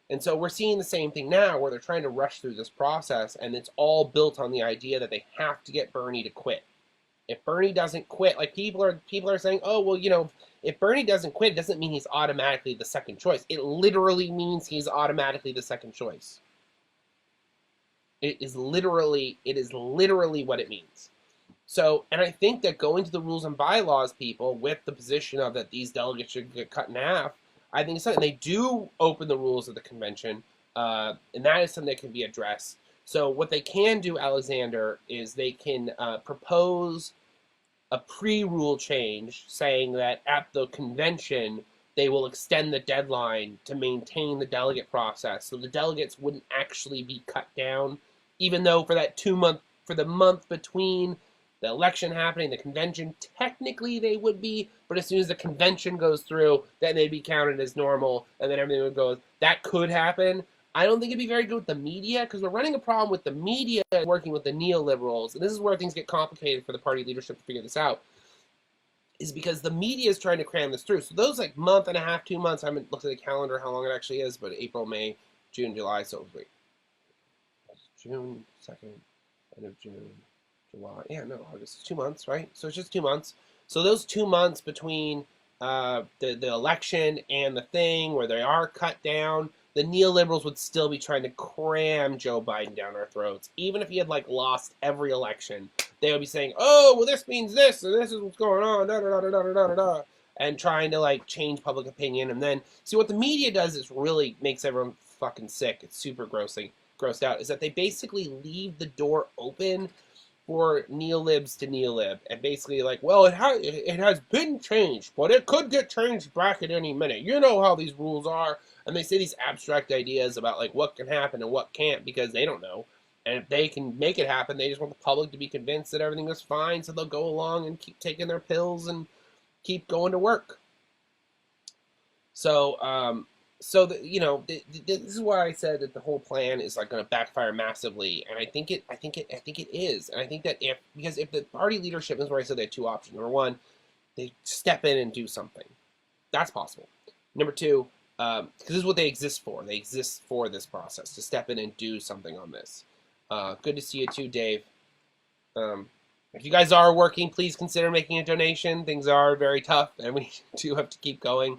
And so we're seeing the same thing now, where they're trying to rush through this process, and it's all built on the idea that they have to get Bernie to quit. If Bernie doesn't quit, like people are saying, oh, well, you know, if Bernie doesn't quit, it doesn't mean he's automatically the second choice. It literally means he's automatically the second choice. It is literally what it means. So, and I think that going to the rules and bylaws people with the position of that these delegates should get cut in half, I think it's something. They do open the rules of the convention, and that is something that can be addressed. So what they can do, Alexander, is they can propose a pre-rule change saying that at the convention they will extend the deadline to maintain the delegate process, so the delegates wouldn't actually be cut down, even though for the month between the election happening, the convention, technically they would be, but as soon as the convention goes through, then they'd be counted as normal, and then everything would go. That could happen. I don't think it'd be very good with the media, because we're running a problem with the media working with the neoliberals, and this is where things get complicated for the party leadership to figure this out, is because the media is trying to cram this through. So those like month and a half, 2 months, I haven't looked at the calendar how long it actually is, but April, May, June, July, so wait. June 2nd, end of June. July. Yeah, no, August. It's 2 months, right? So it's just 2 months. So those 2 months between the election and the thing where they are cut down, the neoliberals would still be trying to cram Joe Biden down our throats. Even if he had like lost every election, they would be saying, "Oh, well, this means this, and this is what's going on," da da da da da da da, and trying to like change public opinion. And then see what the media does is really makes everyone fucking sick. It's super grossed out. Is that they basically leave the door open for neolibs to neolib, and basically like, well, it has been changed, but it could get changed back at any minute. You know how these rules are, and they say these abstract ideas about like what can happen and what can't because they don't know. And if they can make it happen, they just want the public to be convinced that everything is fine, so they'll go along and keep taking their pills and keep going to work. So, this is why I said that the whole plan is like going to backfire massively, and I think it is, and I think that if the party leadership, is where I said they had two options. Number one, they step in and do something. That's possible. Number two, because this is what they exist for. They exist for this process, to step in and do something on this. Good to see you too, Dave. If you guys are working, please consider making a donation. Things are very tough, and we do have to keep going.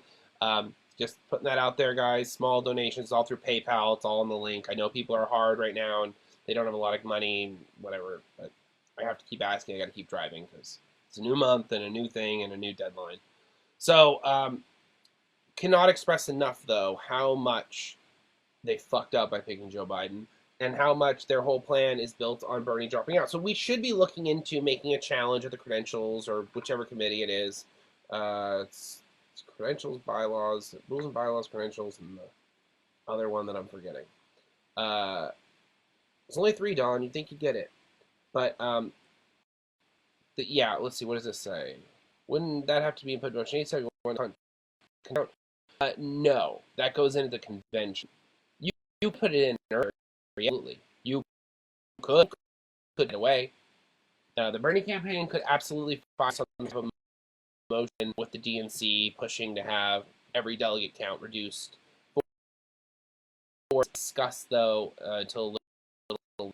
Just putting that out there, guys. Small donations, all through PayPal. It's all on the link. I know people are hard right now, and they don't have a lot of money, whatever. But I have to keep asking. I got to keep driving because it's a new month and a new thing and a new deadline. So, cannot express enough, though, how much they fucked up by picking Joe Biden and how much their whole plan is built on Bernie dropping out. So we should be looking into making a challenge of the credentials or whichever committee it is. It's credentials, bylaws, rules and bylaws, credentials, and the other one that I'm forgetting. It's only 3, Don. You'd think you'd get it. But, yeah, let's see. What does this say? Wouldn't that have to be input motion? No, that goes into the convention. You put it in earlier, absolutely. You could put it away. The Bernie campaign could absolutely find some type of motion with the DNC pushing to have every delegate count reduced. For discuss, though, until a little.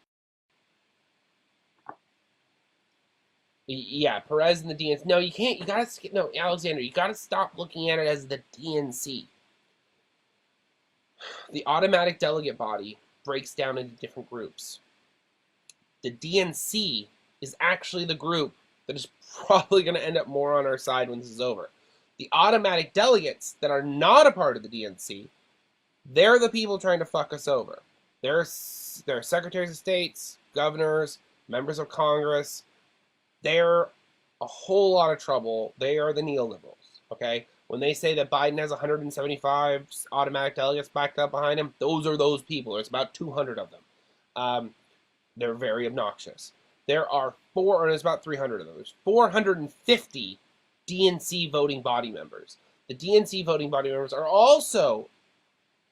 Yeah, Perez and the DNC. No, you can't. You gotta skip. No, Alexander, you gotta stop looking at it as the DNC. The automatic delegate body breaks down into different groups. The DNC is actually the group that is probably going to end up more on our side when this is over. The automatic delegates that are not a part of the DNC, they're the people trying to fuck us over. They're secretaries of states, governors, members of Congress. They're a whole lot of trouble. They are the neoliberals, okay? When they say that Biden has 175 automatic delegates backed up behind him, those are those people. There's about 200 of them. They're very obnoxious. There's about 300 of them. There's 450 DNC voting body members. The DNC voting body members are also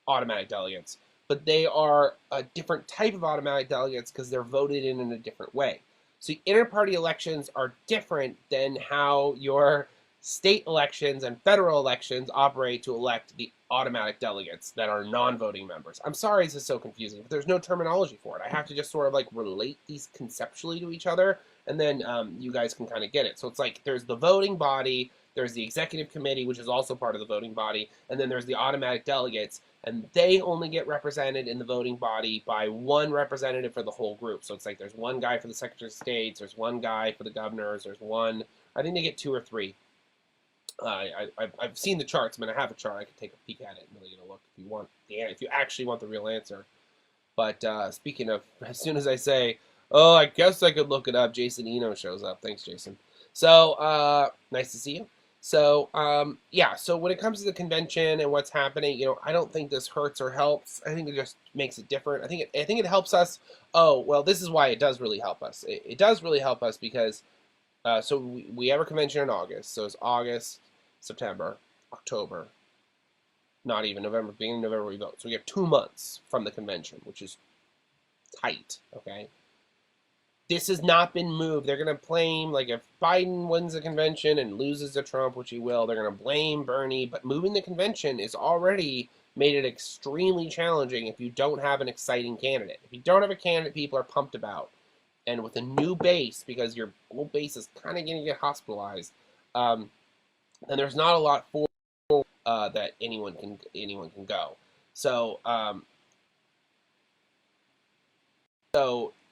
automatic delegates, but they are a different type of automatic delegates because they're voted in a different way. So inter-party elections are different than how your state elections and federal elections operate to elect the automatic delegates that are non-voting members. I'm sorry this is so confusing, but there's no terminology for it. I have to just sort of like relate these conceptually to each other, and then you guys can kind of get it. So it's like there's the voting body, there's the executive committee, which is also part of the voting body, and then there's the automatic delegates, and they only get represented in the voting body by one representative for the whole group. So it's like there's one guy for the Secretary of States, there's one guy for the governors, there's one, I think they get 2 or 3. I've seen the charts. I mean, I have a chart. I can take a peek at it and really get a look if you want if you actually want the real answer. But speaking of, as soon as I say, oh, I guess I could look it up, Jason Eno shows up. Thanks, Jason. So nice to see you. So yeah. So when it comes to the convention and what's happening, I don't think this hurts or helps. I think it just makes it different. I think it helps us. Oh, well, this is why it does really help us. It does really help us because. So we have a convention in August. So it's August, September, October, not even November, beginning of November we vote. So we have 2 months from the convention, which is tight, okay? This has not been moved. They're going to blame, like if Biden wins the convention and loses to Trump, which he will, they're going to blame Bernie. But moving the convention is already made it extremely challenging if you don't have an exciting candidate. If you don't have a candidate people are pumped about, and with a new base, because your old base is kind of going to get hospitalized, and there's not a lot for that anyone can go. So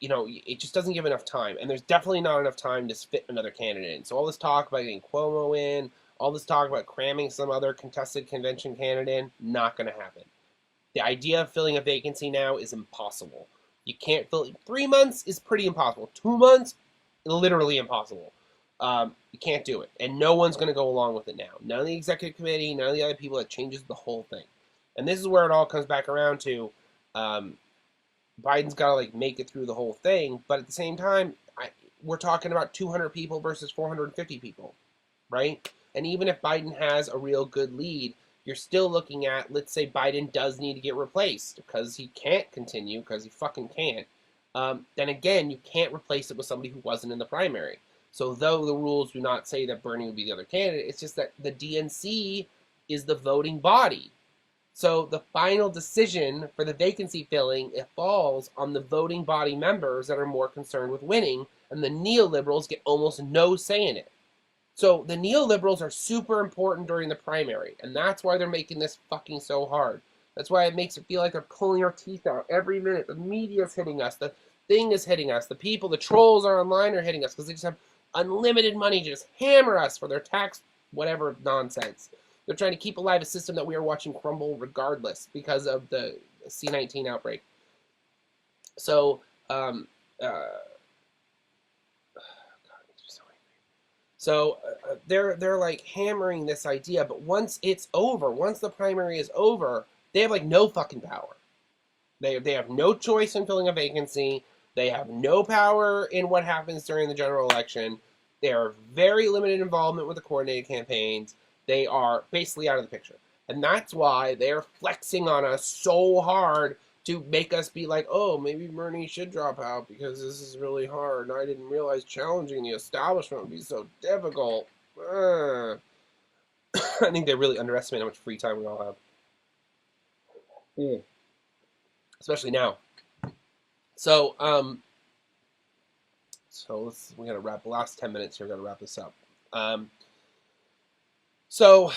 it just doesn't give enough time, and there's definitely not enough time to fit another candidate in. So all this talk about getting Cuomo in, all this talk about cramming some other contested convention candidate in, not going to happen. The idea of filling a vacancy now is impossible. You can't fill it. 3 months is pretty impossible. 2 months, literally impossible. You can't do it. And no one's going to go along with it now. None of the executive committee, none of the other people. It changes the whole thing. And this is where it all comes back around to Biden's got to like make it through the whole thing, but at the same time, we're talking about 200 people versus 450 people, right? And even if Biden has a real good lead, you're still looking at, let's say Biden does need to get replaced because he can't continue, because he fucking can't. Then again, you can't replace it with somebody who wasn't in the primary. So though the rules do not say that Bernie would be the other candidate, it's just that the DNC is the voting body. So the final decision for the vacancy filling, it falls on the voting body members that are more concerned with winning, and the neoliberals get almost no say in it. So the neoliberals are super important during the primary, and that's why they're making this fucking so hard. That's why it makes it feel like they're pulling our teeth out every minute. The media's hitting us, the thing is hitting us, the people, the trolls are online are hitting us because they just have unlimited money to just hammer us for their tax whatever nonsense. They're trying to keep alive a system that we are watching crumble regardless because of the C-19 outbreak. So, they're like hammering this idea, but once it's over, once the primary is over, they have like no fucking power. They have no choice in filling a vacancy. They have no power in what happens during the general election. They are very limited involvement with the coordinated campaigns. They are basically out of the picture. And that's why they're flexing on us so hard to make us be like, oh, maybe Bernie should drop out because this is really hard. And I didn't realize challenging the establishment would be so difficult. I think they really underestimate how much free time we all have. Especially now. So, we gotta wrap the last 10 minutes here. We gotta wrap this up. So,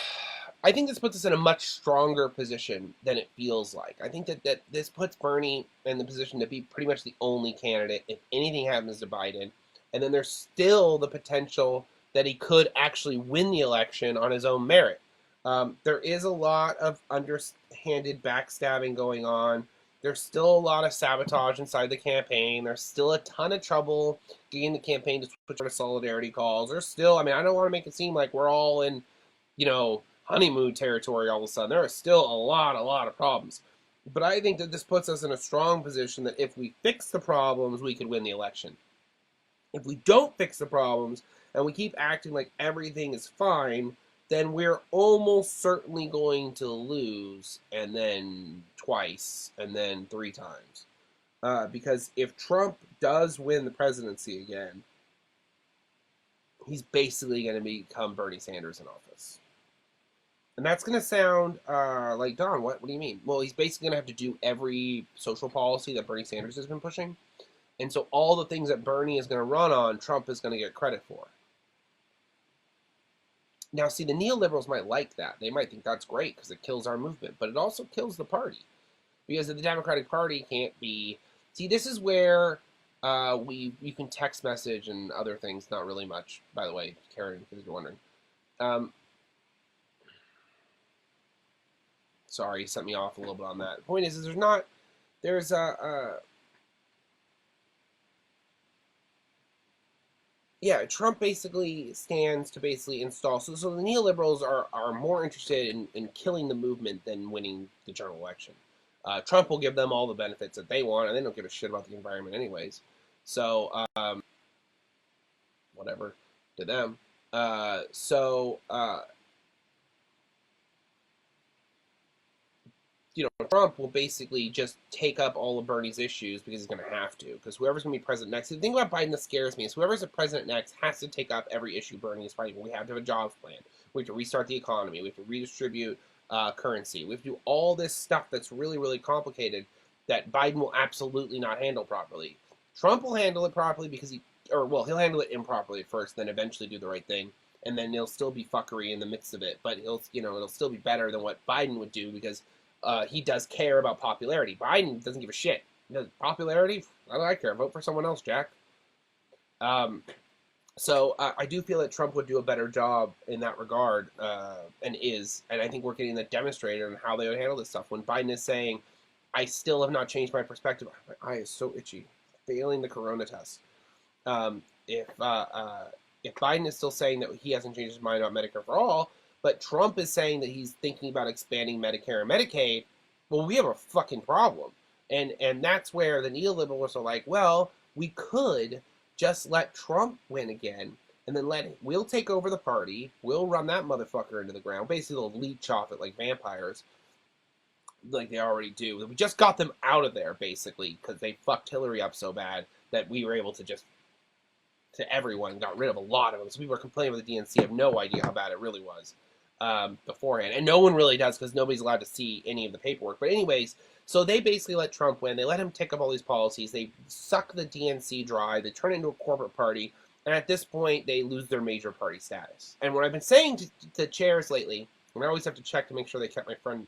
I think this puts us in a much stronger position than it feels like. I think that this puts Bernie in the position to be pretty much the only candidate if anything happens to Biden. And then there's still the potential that he could actually win the election on his own merit. There is a lot of underhanded backstabbing going on. There's still a lot of sabotage inside the campaign. There's still a ton of trouble getting the campaign to switch to solidarity calls. There's still, I mean, I don't want to make it seem like we're all in, honeymoon territory all of a sudden. There are still a lot of problems. But I think that this puts us in a strong position that if we fix the problems, we could win the election. If we don't fix the problems and we keep acting like everything is fine, then we're almost certainly going to lose, and then twice, and then 3 times. Because if Trump does win the presidency again, he's basically going to become Bernie Sanders in office. And that's going to sound like, Don, what do you mean? Well, he's basically going to have to do every social policy that Bernie Sanders has been pushing. And so all the things that Bernie is going to run on, Trump is going to get credit for. Now, see, the neoliberals might like that. They might think that's great because it kills our movement. But it also kills the party. Because the Democratic Party can't be... See, this is where you can text message and other things. Not really much, by the way, Karen, because you're wondering. Sorry, set me off a little bit on that. The point is there's Trump basically stands to basically install. So the neoliberals are more interested in killing the movement than winning the general election. Trump will give them all the benefits that they want, and they don't give a shit about the environment anyways. So, whatever to them. Trump will basically just take up all of Bernie's issues because he's going to have to. Because whoever's going to be president next, the thing about Biden that scares me is whoever's the president next has to take up every issue Bernie is fighting. We have to have a jobs plan. We have to restart the economy. We have to redistribute currency. We have to do all this stuff that's really, really complicated that Biden will absolutely not handle properly. Trump will handle it properly because he'll handle it improperly at first, then eventually do the right thing. And then there'll still be fuckery in the midst of it. But it'll still be better than what Biden would do because he does care about popularity. Biden doesn't give a shit. Popularity? I don't care. Vote for someone else, Jack. So I do feel that Trump would do a better job in that regard, and I think we're getting that demonstrated on how they would handle this stuff. When Biden is saying, I still have not changed my perspective. My eye is so itchy. Failing the corona test. If Biden is still saying that he hasn't changed his mind about Medicare for all, but Trump is saying that he's thinking about expanding Medicare and Medicaid, well, we have a fucking problem. And that's where the neoliberals are like, well, we could just let Trump win again, and then we'll take over the party, we'll run that motherfucker into the ground. Basically, they'll leech off it like vampires, like they already do. We just got them out of there, basically, because they fucked Hillary up so bad that we were able to just, to everyone, got rid of a lot of them. So people were complaining with the DNC, have no idea how bad it really was beforehand. And no one really does, because nobody's allowed to see any of the paperwork. But anyways, so they basically let Trump win. They let him tick up all these policies. They suck the DNC dry. They turn it into a corporate party. And at this point, they lose their major party status. And what I've been saying to chairs lately, and I always have to check to make sure they kept my friend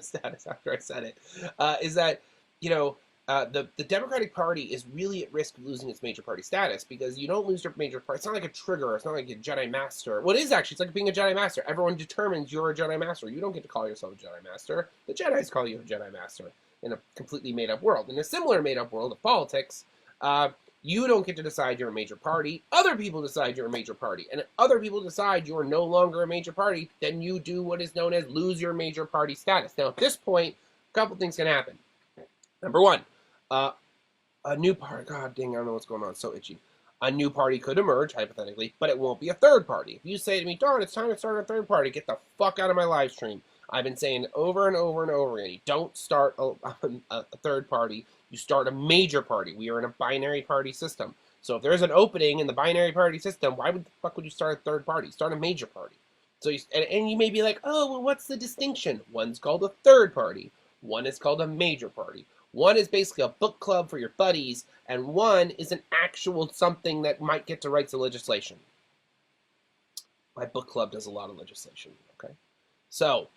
status after I said it, is that, you know, the Democratic Party is really at risk of losing its major party status, because you don't lose your major party. It's not like a trigger. It's not like a Jedi Master. Well, it is actually. It's like being a Jedi Master. Everyone determines you're a Jedi Master. You don't get to call yourself a Jedi Master. The Jedis call you a Jedi Master in a completely made-up world. In a similar made-up world of politics, you don't get to decide you're a major party. Other people decide you're a major party. And if other people decide you're no longer a major party, then you do what is known as lose your major party status. Now, at this point, a couple things can happen. Number one, a new party, god dang, I don't know what's going on, it's so itchy. A new party could emerge, hypothetically, but it won't be a third party. If you say to me, Don, it's time to start a third party, get the fuck out of my live stream. I've been saying over and over and over again, you don't start a third party, you start a major party. We are in a binary party system. So if there's an opening in the binary party system, why would the fuck would you start a third party? Start a major party. So and you may be like, oh, well, what's the distinction? One's called a third party. One is called a major party. One is basically a book club for your buddies, and one is an actual something that might get to rights of legislation. My book club does a lot of legislation, okay? So,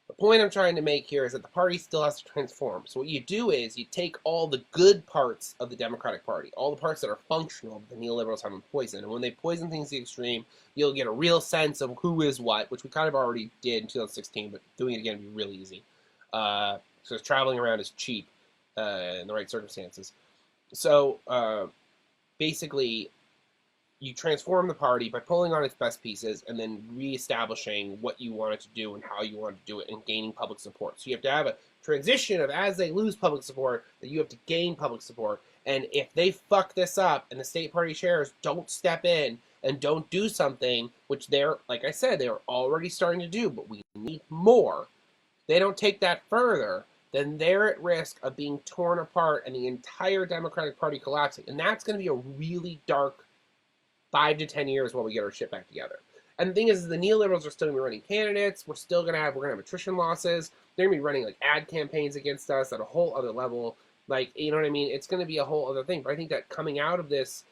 the point I'm trying to make here is that the party still has to transform. So what you do is you take all the good parts of the Democratic Party, all the parts that are functional that the neoliberals haven't poisoned, and when they poison things to the extreme, you'll get a real sense of who is what, which we kind of already did in 2016, but doing it again would be really easy. So traveling around is cheap. In the right circumstances. So basically, you transform the party by pulling on its best pieces and then reestablishing what you want it to do and how you want to do it and gaining public support. So you have to have a transition of, as they lose public support, that you have to gain public support. And if they fuck this up and the state party chairs don't step in and don't do something, which they're, like I said, they're already starting to do, but we need more, they don't take that further, then they're at risk of being torn apart and the entire Democratic Party collapsing. And that's going to be a really dark 5 to 10 years while we get our shit back together. And the thing is, the neoliberals are still going to be running candidates. We're going to have attrition losses. They're going to be running like ad campaigns against us at a whole other level. Like, you know what I mean? It's going to be a whole other thing. But I think that coming out of this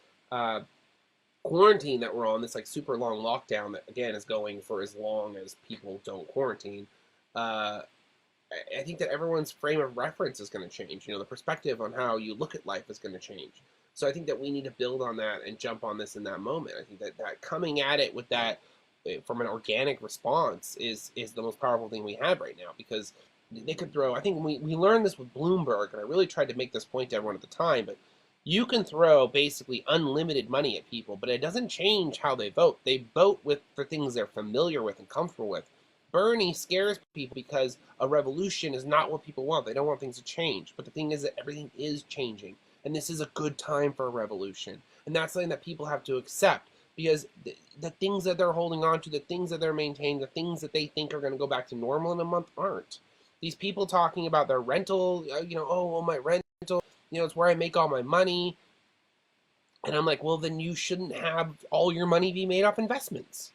quarantine that we're on, this like super long lockdown that again is going for as long as people don't quarantine, I think that everyone's frame of reference is going to change. You know, the perspective on how you look at life is going to change. So I think that we need to build on that and jump on this in that moment. I think that coming at it with that from an organic response is the most powerful thing we have right now, because they could throw, I think we learned this with Bloomberg, and I really tried to make this point to everyone at the time, but you can throw basically unlimited money at people, but it doesn't change how they vote. They vote for things they're familiar with and comfortable with. Bernie scares people because a revolution is not what people want. They don't want things to change. But the thing is that everything is changing. And this is a good time for a revolution. And that's something that people have to accept. Because the things that they're holding on to, the things that they're maintaining, the things that they think are going to go back to normal in a month aren't. These people talking about their rental, oh, well, my rental, it's where I make all my money. And I'm like, well, then you shouldn't have all your money be made off investments.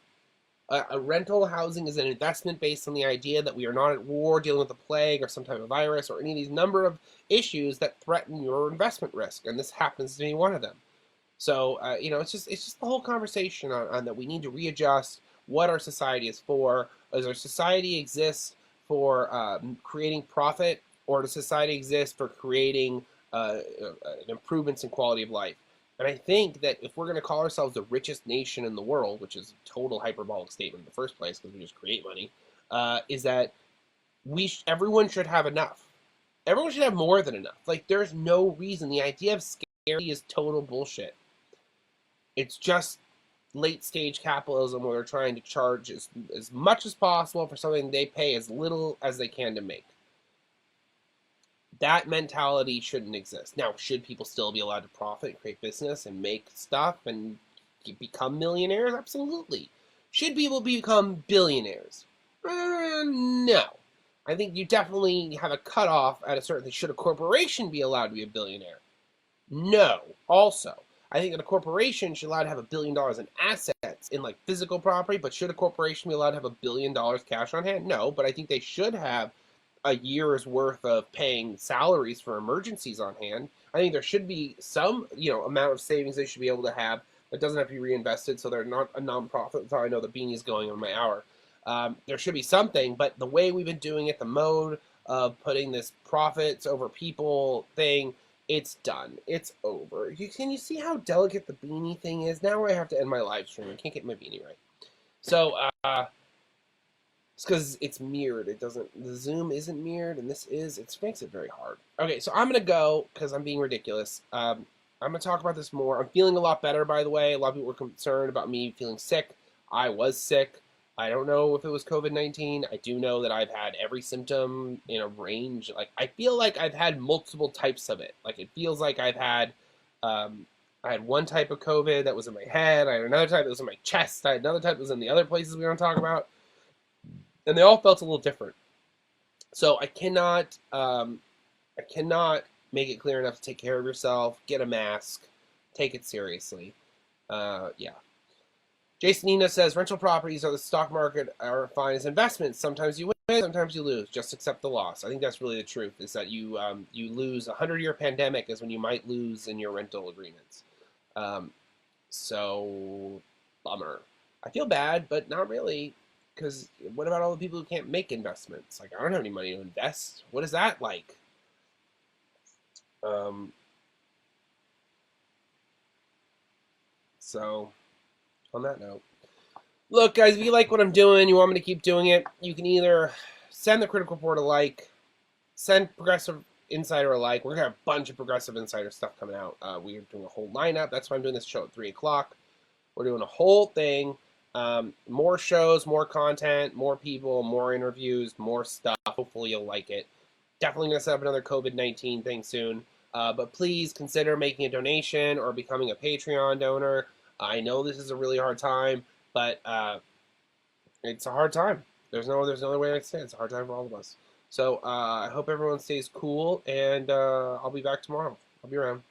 A rental housing is an investment based on the idea that we are not at war dealing with a plague or some type of virus or any of these number of issues that threaten your investment risk, and this happens to be one of them. So, it's just the whole conversation on that we need to readjust what our society is for. Does our society exist for creating profit, or does society exist for creating improvements in quality of life? And I think that if we're going to call ourselves the richest nation in the world, which is a total hyperbolic statement in the first place because we just create money, is that everyone should have enough. Everyone should have more than enough. Like, there's no reason. The idea of scarcity is total bullshit. It's just late-stage capitalism where they're trying to charge as much as possible for something they pay as little as they can to make. That mentality shouldn't exist. Now, should people still be allowed to profit, create business, and make stuff and become millionaires? Absolutely. Should people become billionaires? No. I think you definitely have a cutoff at a certain thing. Should a corporation be allowed to be a billionaire? No. Also, I think that a corporation should be allowed to have $1 billion in assets in like physical property, but should a corporation be allowed to have $1 billion cash on hand? No, but I think they should have a year's worth of paying salaries for emergencies on hand. I think there should be some, amount of savings they should be able to have that doesn't have to be reinvested, so they're not a nonprofit. That's how I know the beanie's going on my hour. There should be something, but the way we've been doing it, the mode of putting this profits over people thing, it's done. It's over. Can you see how delicate the beanie thing is? Now I have to end my live stream. I can't get my beanie right. So, it's because it's mirrored. It doesn't. The Zoom isn't mirrored, and this is. It makes it very hard. Okay, so I'm gonna go because I'm being ridiculous. I'm gonna talk about this more. I'm feeling a lot better, by the way. A lot of people were concerned about me feeling sick. I was sick. I don't know if it was COVID-19. I do know that I've had every symptom in a range. Like I feel like I've had multiple types of it. Like it feels like I've had. I had one type of COVID that was in my head. I had another type that was in my chest. I had another type that was in the other places we don't talk about, and they all felt a little different. So I cannot make it clear enough to take care of yourself. Get a mask. Take it seriously. Yeah. Jason Nina says rental properties or the stock market are fine as investments. Sometimes you win, sometimes you lose. Just accept the loss. I think that's really the truth. Is that you lose a 100-year pandemic is when you might lose in your rental agreements. So bummer. I feel bad, but not really. Because what about all the people who can't make investments? Like I don't have any money to invest. What is that like? Um, so on that note. Look, guys, if you like what I'm doing, you want me to keep doing it, you can either send the Critical Report a like, send Progressive Insider a like. We're going to have a bunch of Progressive Insider stuff coming out. We're doing a whole lineup. That's why I'm doing this show at 3 o'clock. We're doing a whole thing. More shows, more content, more people, more interviews, more stuff. Hopefully you'll like it. Definitely going to set up another COVID-19 thing soon. But please consider making a donation or becoming a Patreon donor. I know this is a really hard time, but it's a hard time. There's no other way to say it. It's a hard time for all of us. So I hope everyone stays cool, and I'll be back tomorrow. I'll be around.